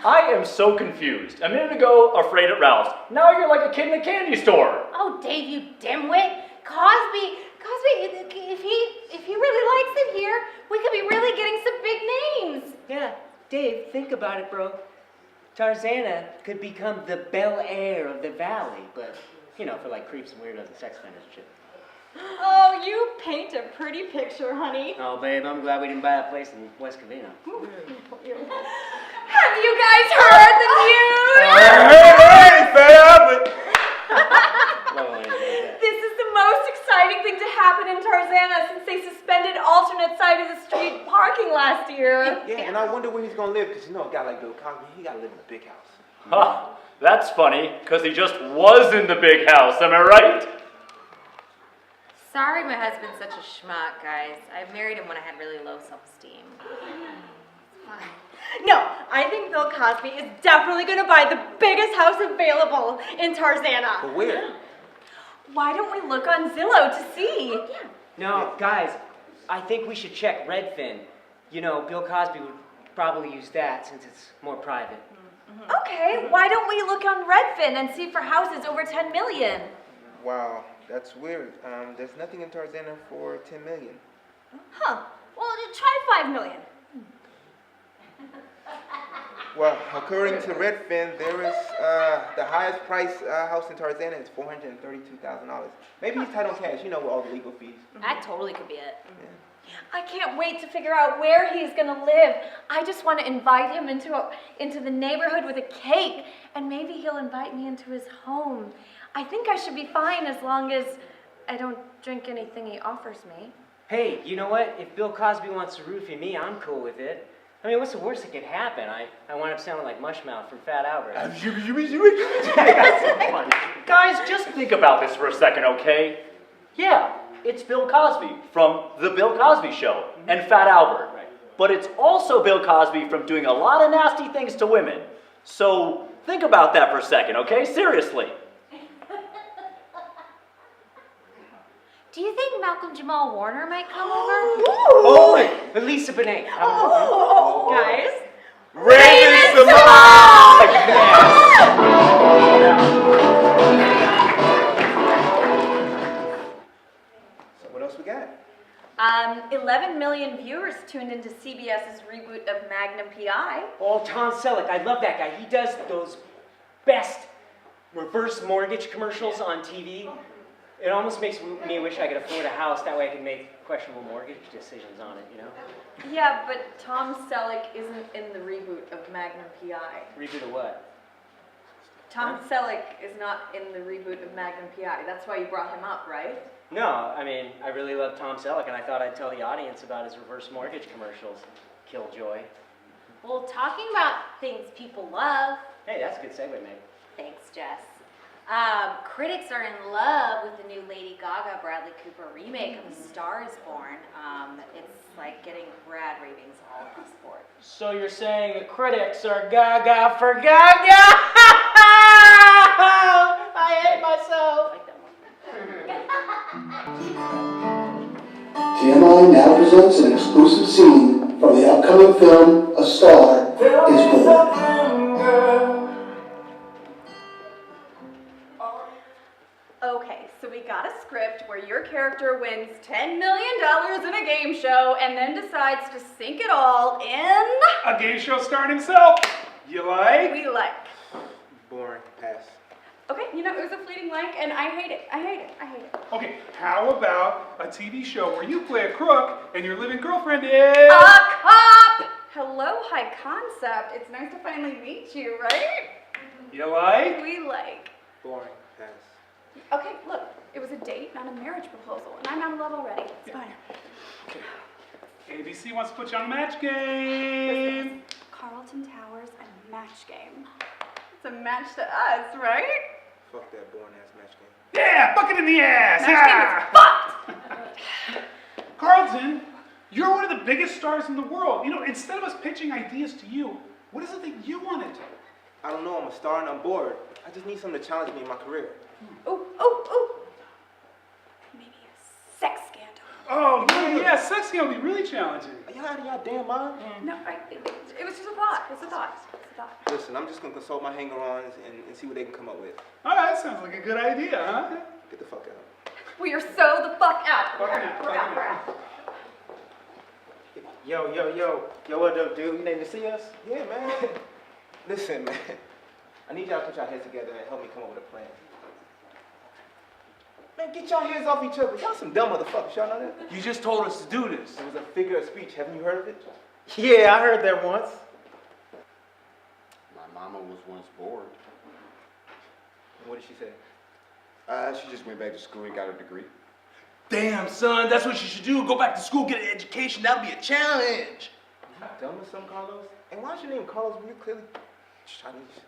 S4: I am so confused. A minute ago, afraid at Ralph's. Now you're like a kid in a candy store.
S8: Oh, Dave, you dimwit. Cosby, if he really likes it here, we could be really getting some big names.
S10: Yeah, Dave, think about it, bro. Tarzana could become the Bel Air of the valley, but, you know, for like creeps and weirdos and sex offenders and shit.
S11: Oh, you paint a pretty picture, honey.
S10: Oh, babe, I'm glad we didn't buy that place in West Covina.
S11: Have you guys heard the news?
S7: Hey, fam!
S11: This is the most exciting thing to happen in Tarzana since they suspended alternate side of the street parking last year.
S7: Yeah, and I wonder where he's gonna live, because you know, a guy like Bill Cosby, he gotta live in a big house.
S4: Huh, that's funny, because he just was in the big house, am I right?
S8: Sorry my husband's such a schmuck, guys. I married him when I had really low self-esteem.
S11: No, I think Bill Cosby is definitely going to buy the biggest house available in Tarzana.
S7: But where?
S11: Why don't we look on Zillow to see?
S10: No, guys, I think we should check Redfin. You know, Bill Cosby would probably use that since it's more private.
S11: Okay, why don't we look on Redfin and see for houses over 10 million?
S7: Wow, that's weird. There's nothing in Tarzana for 10 million.
S11: Huh, well, try 5 million.
S7: Well, according to Redfin, there is the highest price house in Tarzana is $432,000. Maybe he's tight on cash, you know, with all the legal fees.
S8: That totally could be it.
S7: Yeah.
S11: I can't wait to figure out where he's gonna live. I just want to invite him into the neighborhood with a cake, and maybe he'll invite me into his home. I think I should be fine as long as I don't drink anything he offers me.
S10: Hey, you know what? If Bill Cosby wants to roofie me, I'm cool with it. I mean, what's the worst that could happen? I wind up sounding like Mushmouth from Fat Albert.
S4: Guys, just think about this for a second, okay? Yeah, it's Bill Cosby from The Bill Cosby Show and Fat Albert.
S10: Right.
S4: But it's also Bill Cosby from doing a lot of nasty things to women. So think about that for a second, okay? Seriously.
S8: Do you think Malcolm Jamal Warner might come over?
S10: Oh, Elisa Bonet.
S11: Guys.
S7: Raven So what else we got?
S11: 11 million viewers tuned into CBS's reboot of Magnum PI.
S10: Oh, Tom Selleck. I love that guy. He does those best reverse mortgage commercials on TV. It almost makes me wish I could afford a house. That way I could make questionable mortgage decisions on it, you know?
S11: Yeah, but Tom Selleck isn't in the reboot of Magnum PI.
S10: Reboot of what?
S11: Tom Selleck is not in the reboot of Magnum PI. That's why you brought him up, right?
S10: No, I mean, I really love Tom Selleck, and I thought I'd tell the audience about his reverse mortgage commercials. Killjoy.
S8: Well, talking about things people love.
S10: Hey, that's a good segue, Meg.
S8: Thanks, Jess. Critics are in love with the new Lady Gaga Bradley Cooper remake of A Star Is Born. It's like getting rad ratings all across the board.
S9: So you're saying the critics are gaga for gaga? I hate myself.
S16: TMI now presents an exclusive scene from the upcoming film A Star Is Born.
S11: Okay, so we got a script where your character wins $10 million in a game show and then decides to sink it all in...
S3: A game show starring himself. You like?
S11: We like.
S7: Boring. Pass.
S11: Okay, you know, it was a fleeting blank and I hate it. I hate it. I hate it.
S3: Okay, how about a TV show where you play a crook and your living girlfriend is...
S11: A cop! Hello, high concept. It's nice to finally meet you, right?
S3: You like?
S11: We like.
S7: Boring. Pass.
S11: Okay, look, it was a date, not a marriage proposal, and I'm out of love already. It's fine.
S3: ABC wants to put you on a match game.
S11: Listen, Carlton Towers and match game. It's a match to us, right?
S7: Fuck that boring ass match game.
S3: Yeah, bucket in the ass.
S11: Match game is fucked!
S3: Carlton, you're one of the biggest stars in the world. You know, instead of us pitching ideas to you, what is it that you want to do?
S7: I don't know, I'm a star and I'm bored. I just need something to challenge me in my career.
S11: Ooh, ooh, ooh. Maybe a sex scandal.
S3: Oh, yeah, sex scandal would be really challenging.
S7: Are y'all out of y'all damn mind?
S11: No, it was just a thought. It's a thought. It's a thought.
S7: Listen, I'm just gonna consult my hanger-ons and see what they can come up with.
S3: All right, sounds like a good idea, huh?
S7: Get the fuck out.
S11: We are so the fuck out.
S3: Fucking out,
S11: We're
S3: fucking
S11: out.
S7: Yo, what up, dude? You need to see us? Yeah, man. Listen, man. I need y'all to put y'all heads together and help me come up with a plan. Man, get y'all hands off each other. Y'all some dumb motherfuckers. Y'all know that?
S14: You just told us to do this.
S7: It was a figure of speech. Haven't you heard of it?
S6: Yeah, I heard that once.
S5: My mama was once bored.
S7: What did she say?
S5: She just went back to school and got her degree.
S14: Damn, son, that's what you should do. Go back to school, get an education. That'll be a challenge.
S7: You dumb or something, Carlos? And why's your name Carlos when you're clearly Chinese?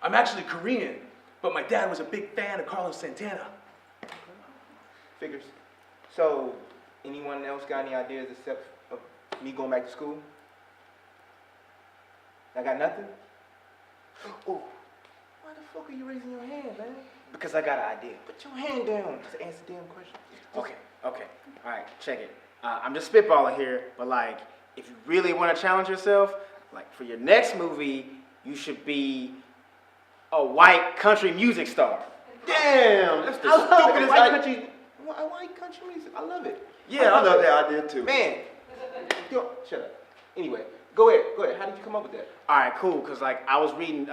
S14: I'm actually Korean, but my dad was a big fan of Carlos Santana.
S7: Figures. So, anyone else got any ideas except of me going back to school? I got nothing? Oh, why the fuck are you raising your hand, man?
S6: Because I got an idea.
S7: Put your hand down. Just answer the damn question.
S6: Okay. All right, check it. I'm just spitballing here, but like, if you really want to challenge yourself, like for your next movie, you should be a white country music star.
S5: Damn, that's the
S7: White
S5: stupidest
S7: white country music. I love it.
S5: Yeah, I love that idea too.
S7: Man. Yo, shut up. Anyway, go ahead. How did you come up with that?
S6: All right, cool. Cause like I was reading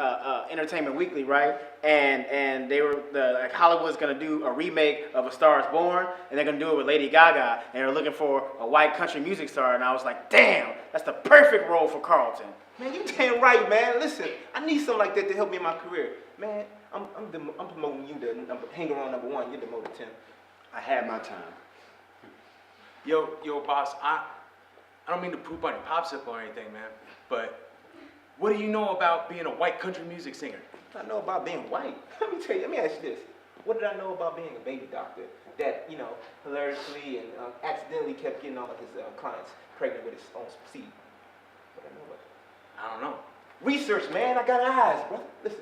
S6: Entertainment Weekly, right? And they were like Hollywood's gonna do a remake of A Star Is Born, and they're gonna do it with Lady Gaga, and they're looking for a white country music star. And I was like, damn, that's the perfect role for Carlton.
S7: Man, you damn right, man. Listen, I need something like that to help me in my career. Man, I'm promoting you to hanger on number 1. You're demoted 10.
S5: I had my time.
S15: Yo, boss, I don't mean to poop on your popsicle or anything, man, but what do you know about being a white country music singer?
S7: What I know about being white? Let me ask you this. What did I know about being a baby doctor that, hilariously and accidentally kept getting all of his clients pregnant with his own seed? What did I know about that?
S15: I don't know.
S7: Research, man. I got eyes, brother. Listen,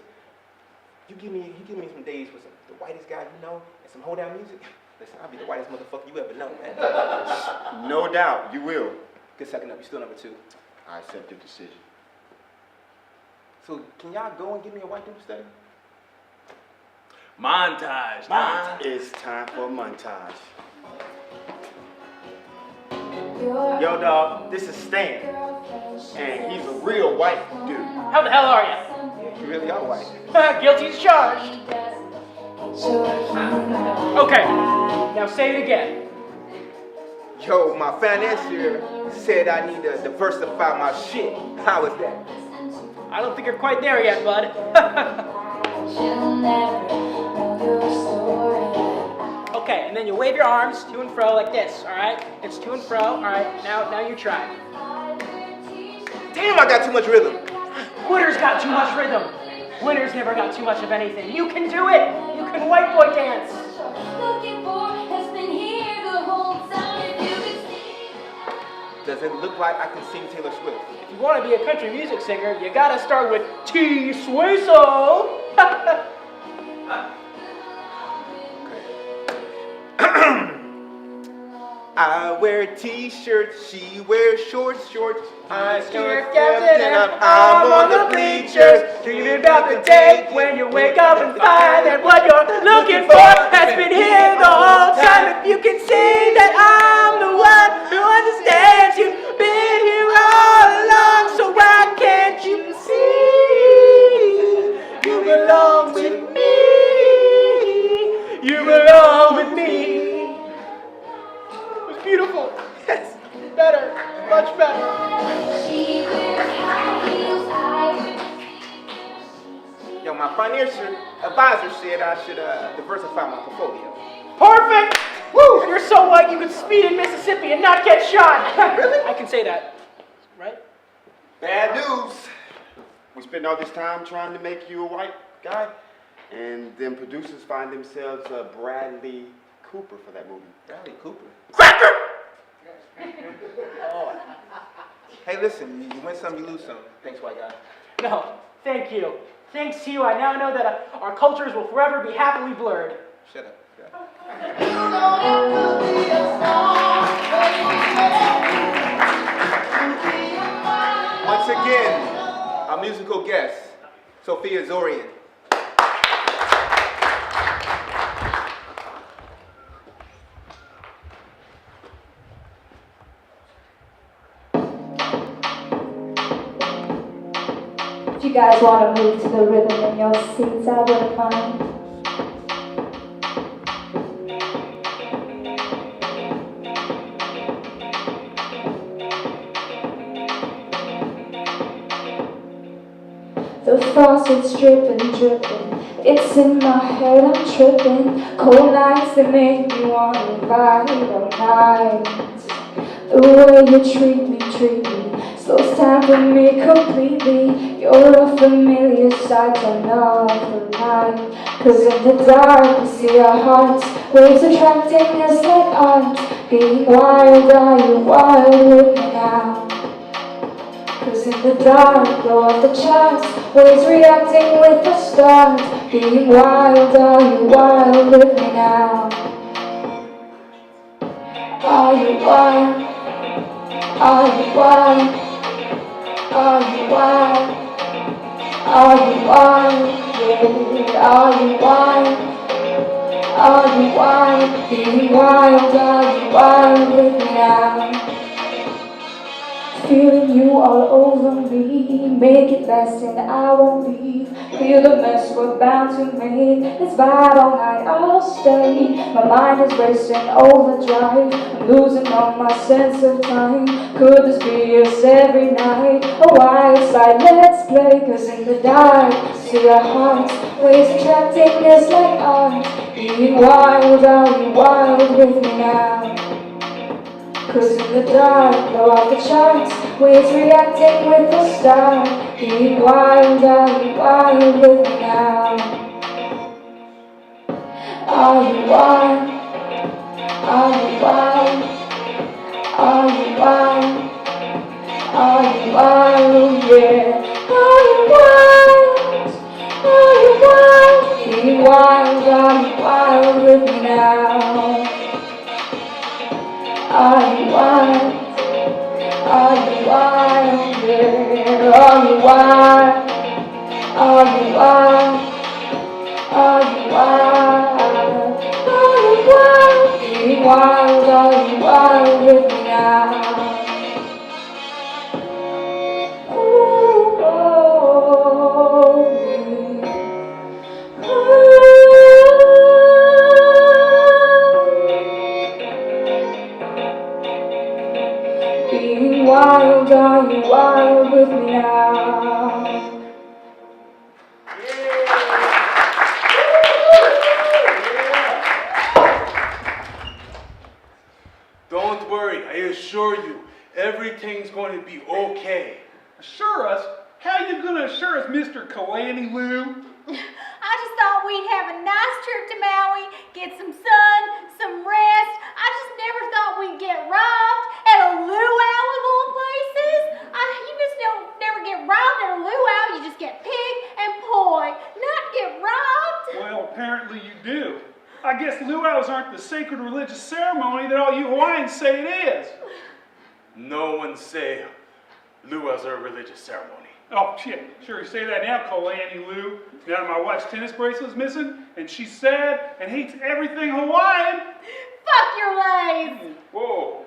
S7: you give me some days with the whitest guy you know and some hold down music. Listen, I'll be the whitest motherfucker you ever know, man.
S5: No doubt, you will.
S7: Good sucking up. You're still number 2.
S5: I accept your decision.
S7: So can y'all go and give me a white dude to study?
S15: Montage.
S5: It's time for a montage.
S6: Yo, dog, this is Stan.
S5: And he's a real white dude.
S9: How the hell are you?
S7: Yeah, you really are white.
S9: Guilty as charged. Okay, now say it again.
S7: Yo, my financier said I need to diversify my shit. How is that?
S9: I don't think you're quite there yet, bud. Okay, and then you wave your arms to and fro like this, all right? It's to and fro, all right? Now you try.
S7: Damn, I got too much rhythm.
S9: Winner's got too much rhythm. Winner's never got too much of anything. You can do it. You can white boy dance.
S7: Does it look like I can sing Taylor Swift?
S9: If you want to be a country music singer, you gotta start with T Swizzle.
S7: I wear t-shirts, she wears shorts. I
S9: Stuart
S7: start
S9: Captain
S7: and
S9: and
S7: I'm on the bleachers,
S9: dreaming about the day when you wake up and find that what you're looking for has been here the whole time. If you can see that I'm the one who understands, you've been here all along, so why can't you see? You belong with me. You belong with me. Beautiful. Yes. Better. Much better.
S7: Yo, my financial advisor said I should diversify my portfolio.
S9: Perfect. Woo! You're so white you could speed in Mississippi and not get shot.
S7: Really?
S9: I can say that. Right?
S5: Bad news. We spent all this time trying to make you a white guy, and then producers find themselves Bradley Cooper for that movie.
S7: Bradley Cooper?
S5: Cracker!
S7: Oh. Hey, listen, you win some, you lose some. Thanks, white guy.
S9: No, thank you. Thanks to you, I now know that our cultures will forever be happily blurred.
S7: Shut up. Once again, our musical guest, Sofia Zorian.
S17: If you guys want to move to the rhythm in your seats, I wouldn't mind. The faucet's dripping. It's in my head, I'm tripping. Cold nights that make me want to ride all night. The way you treat me slows time for me completely. You're a familiar sight, another light. Cause in the dark we see our hearts, waves attracting us like art. Being wild, are you wild with me now? Cause in the dark, blow up the charts, waves reacting with the stars. Being wild, are you wild with me now? Are you wild? Are you wild? Are you wild? Are you wild? Yeah. Are you wild? Are you wild? Being wild, are you wild with me now? Feeling you all over me, make it last and I won't leave. Feel the mess we're bound to make, let's vibe all night, I'll stay. My mind is racing overdrive, I'm losing all my sense of time. Could this be us every night? A wild side, let's play. Cause in the dark, see our hearts, waves attracting us like art. Being wild, are you wild with me now? Cause in the dark, blow off the charts, waves reacting with the stars. Being wild, are you wild with me now? Are you wild? Are you wild? Are you wild? Are you wild? Yeah. Are you wild? Are you wild? Being wild, are you wild with me now? Are you wild? Are you wild? Yeah. Are you wild? Are you wild? Are you wild? Are you wild? Being wild, are you wild with me now? Ooh, oh, being wild, are you wild with me now?
S15: assure you, everything's going to be okay.
S3: Assure us? How you gonna assure us, Mr. Kalani Lou?
S8: I just thought we'd have a nice trip to Maui, get some sun, some rest. I just never thought we'd get robbed at a luau of all places. You just don't never get robbed at a luau. You just get pig and poi, not get robbed.
S3: Well, apparently you do. I guess luau's aren't the sacred religious ceremony that all you Hawaiians say it is.
S15: No one say luau's are a religious ceremony.
S3: Oh, shit. Sure, you say that now, Kalani Lou. Now that my wife's tennis bracelet's missing, and she's sad and hates everything Hawaiian.
S8: Fuck your legs.
S15: Whoa.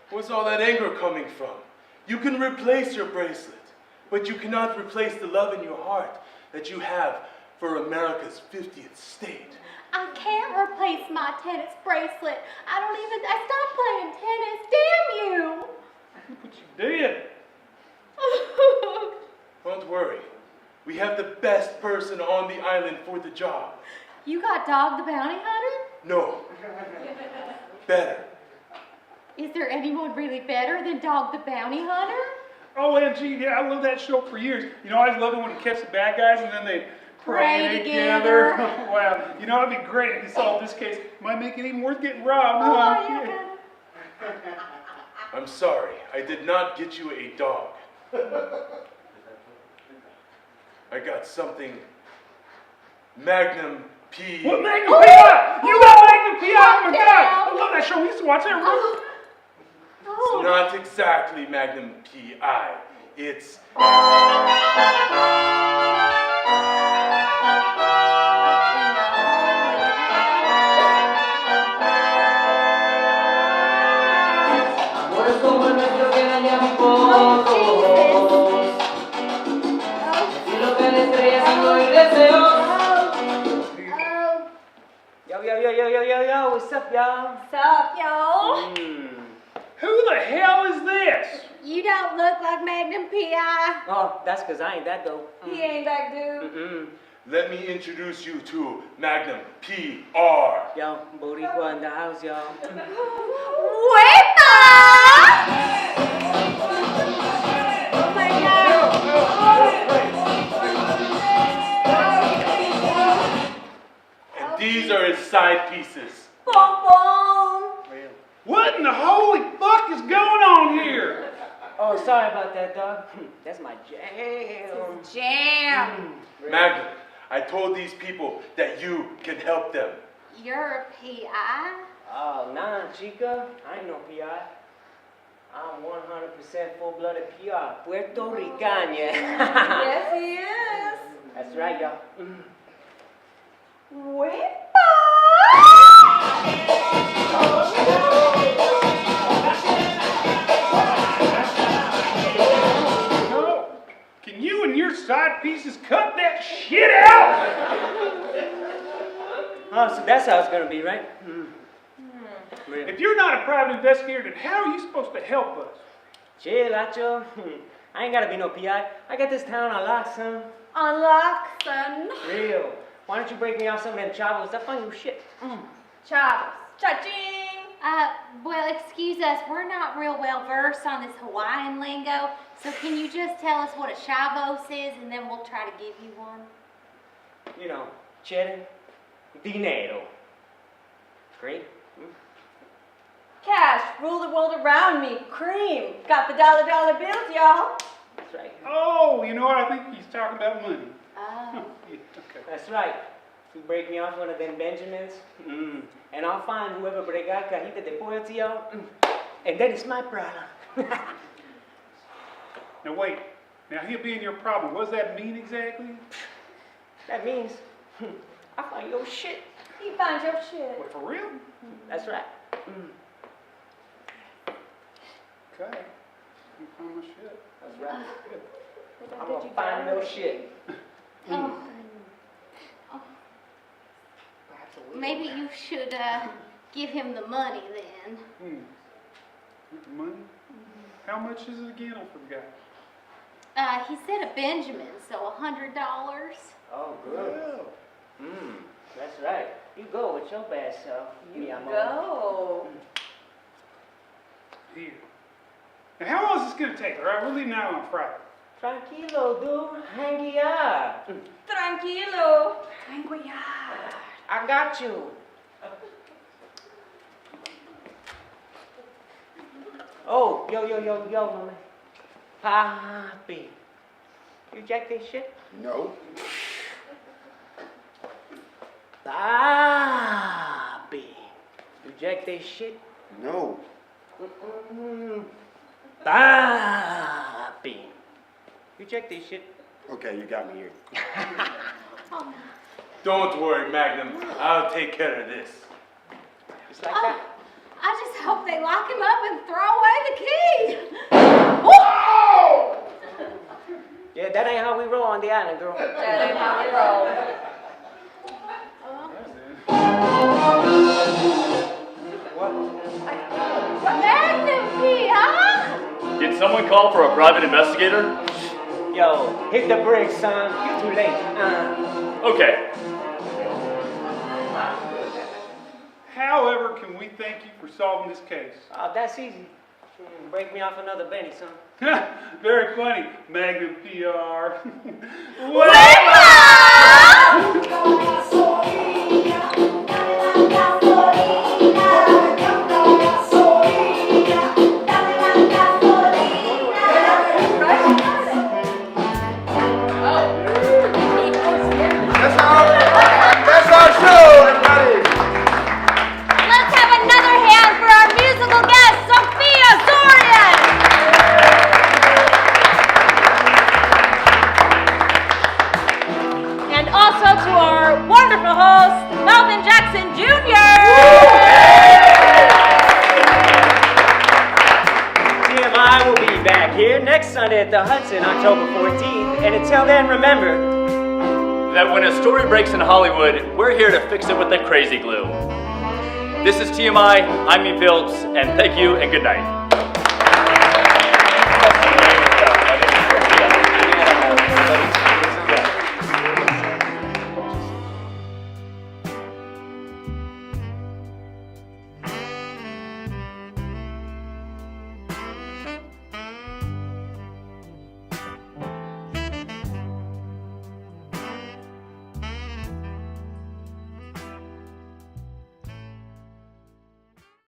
S15: Where's all that anger coming from? You can replace your bracelet, but you cannot replace the love in your heart that you have for America's 50th state.
S8: I can't replace my tennis bracelet. I stopped playing tennis. Damn you.
S3: But you did.
S15: Don't worry. We have the best person on the island for the job.
S8: You got Dog the Bounty Hunter?
S15: No. Better.
S8: Is there anyone really better than Dog the Bounty Hunter?
S3: OMG, yeah, I love that show for years. You know, I always loved it when it catch the bad guys and then they
S8: Pray together.
S3: Wow. You know, it'd be great if you solved this case. Might make it even worth getting robbed.
S8: Oh, yeah.
S15: I'm sorry. I did not get you a dog. I got something Magnum P.
S3: What Magnum P.I.? You got Magnum P.I.? Oh my God! I love that show. We used to watch that.
S15: It's not exactly Magnum P.I. It's...
S1: Amores como el nuestro que dañan pocos. Y lo que le estrellas y deseos.
S10: Yo, what's up, y'all?
S8: What's up, y'all?
S3: Who the hell is this?
S8: You don't look like Magnum P.I.
S10: Oh, that's because I ain't that, though.
S8: He ain't that dude.
S15: Let me introduce you to Magnum P.R.
S10: Yo, Boricua in the house, y'all.
S8: Wepa! Oh my
S15: And these are his side pieces.
S8: Boom, boom.
S3: What in the holy fuck is going on here?
S10: Oh, sorry about that, dog. That's my jam.
S8: Jam.
S15: Magnum, I told these people that you can help them.
S8: You're a P.I.?
S10: Oh, nah, chica. I ain't no P.I. I'm 100% full-blooded P.R. Puerto Rican, yeah.
S11: Yes, he is.
S10: That's right, y'all.
S3: No. Can you and your side pieces cut that shit out?
S10: Oh, so that's how it's gonna be, right?
S3: If you're not a private investigator, then how are you supposed to help us?
S10: Chill, Lacho. I ain't gotta be no P.I. I got this town on lock, son.
S11: On lock, son.
S10: Real. Why don't you break me off some of them chavos? That funny shit.
S11: Chavos. Cha-ching.
S8: Well, excuse us. We're not real well versed on this Hawaiian lingo. So can you just tell us what a chavos is, and then we'll try to give you one?
S10: You know, cheddar, dinero. Great.
S11: Cash, rule the world around me. Cream. Got the dollar bills, y'all.
S10: That's right.
S3: Oh, you know what? I think he's talking about money.
S8: Oh.
S3: Yeah, okay.
S10: That's right. You break me off one of them Benjamins, and I'll find whoever bregar cajita de pollo to y'all, and then it's my problem.
S3: Now wait. Now he'll be in your problem. What does that mean exactly?
S10: That means I find your shit.
S11: He finds your shit.
S3: What, for real?
S10: That's right.
S3: Okay. You found my shit.
S10: That's right. I'm gonna find your shit.
S8: Maybe you should give him the money then.
S3: With the money? How much is it again? I forgot.
S8: He said a Benjamin, so $100.
S10: Oh, good. That's right. You go with your bad self.
S11: You go.
S3: Here. And how long is this gonna take, all right? We're leaving out on Friday.
S10: Tranquilo, dude. Hangy up.
S11: Tranquilo. Tranquilo.
S10: I got you. Oh, yo, mama. Papi. You jack this shit?
S5: No.
S10: Papi. You jack this shit?
S5: No.
S10: Papi. You check this shit.
S5: Okay, you got me here.
S15: Don't worry, Magnum. I'll take care of this.
S10: Just like that.
S8: I just hope they lock him up and throw away the key.
S10: Yeah, that ain't how we roll on the island, girl.
S11: That ain't how we roll.
S8: Magnum key, huh?
S4: Did someone call for a private investigator?
S10: Yo, hit the brakes, son. You're too late.
S4: Okay.
S3: However, can we thank you for solving this case?
S10: Oh, that's easy. Break me off another Benny, son.
S3: Very funny, Magnum PR.
S5: That's our show, everybody.
S8: Let's have another hand for our musical guest, Sofia Zorian. And also to our wonderful host, Melvin Jackson Jr.
S10: TMI will be back here next Sunday at the Hudson, October 14th. And until then, remember
S4: that when a story breaks in Hollywood, we're here to fix it with the crazy glue. This is TMI, I'm Phillips, and thank you and good night.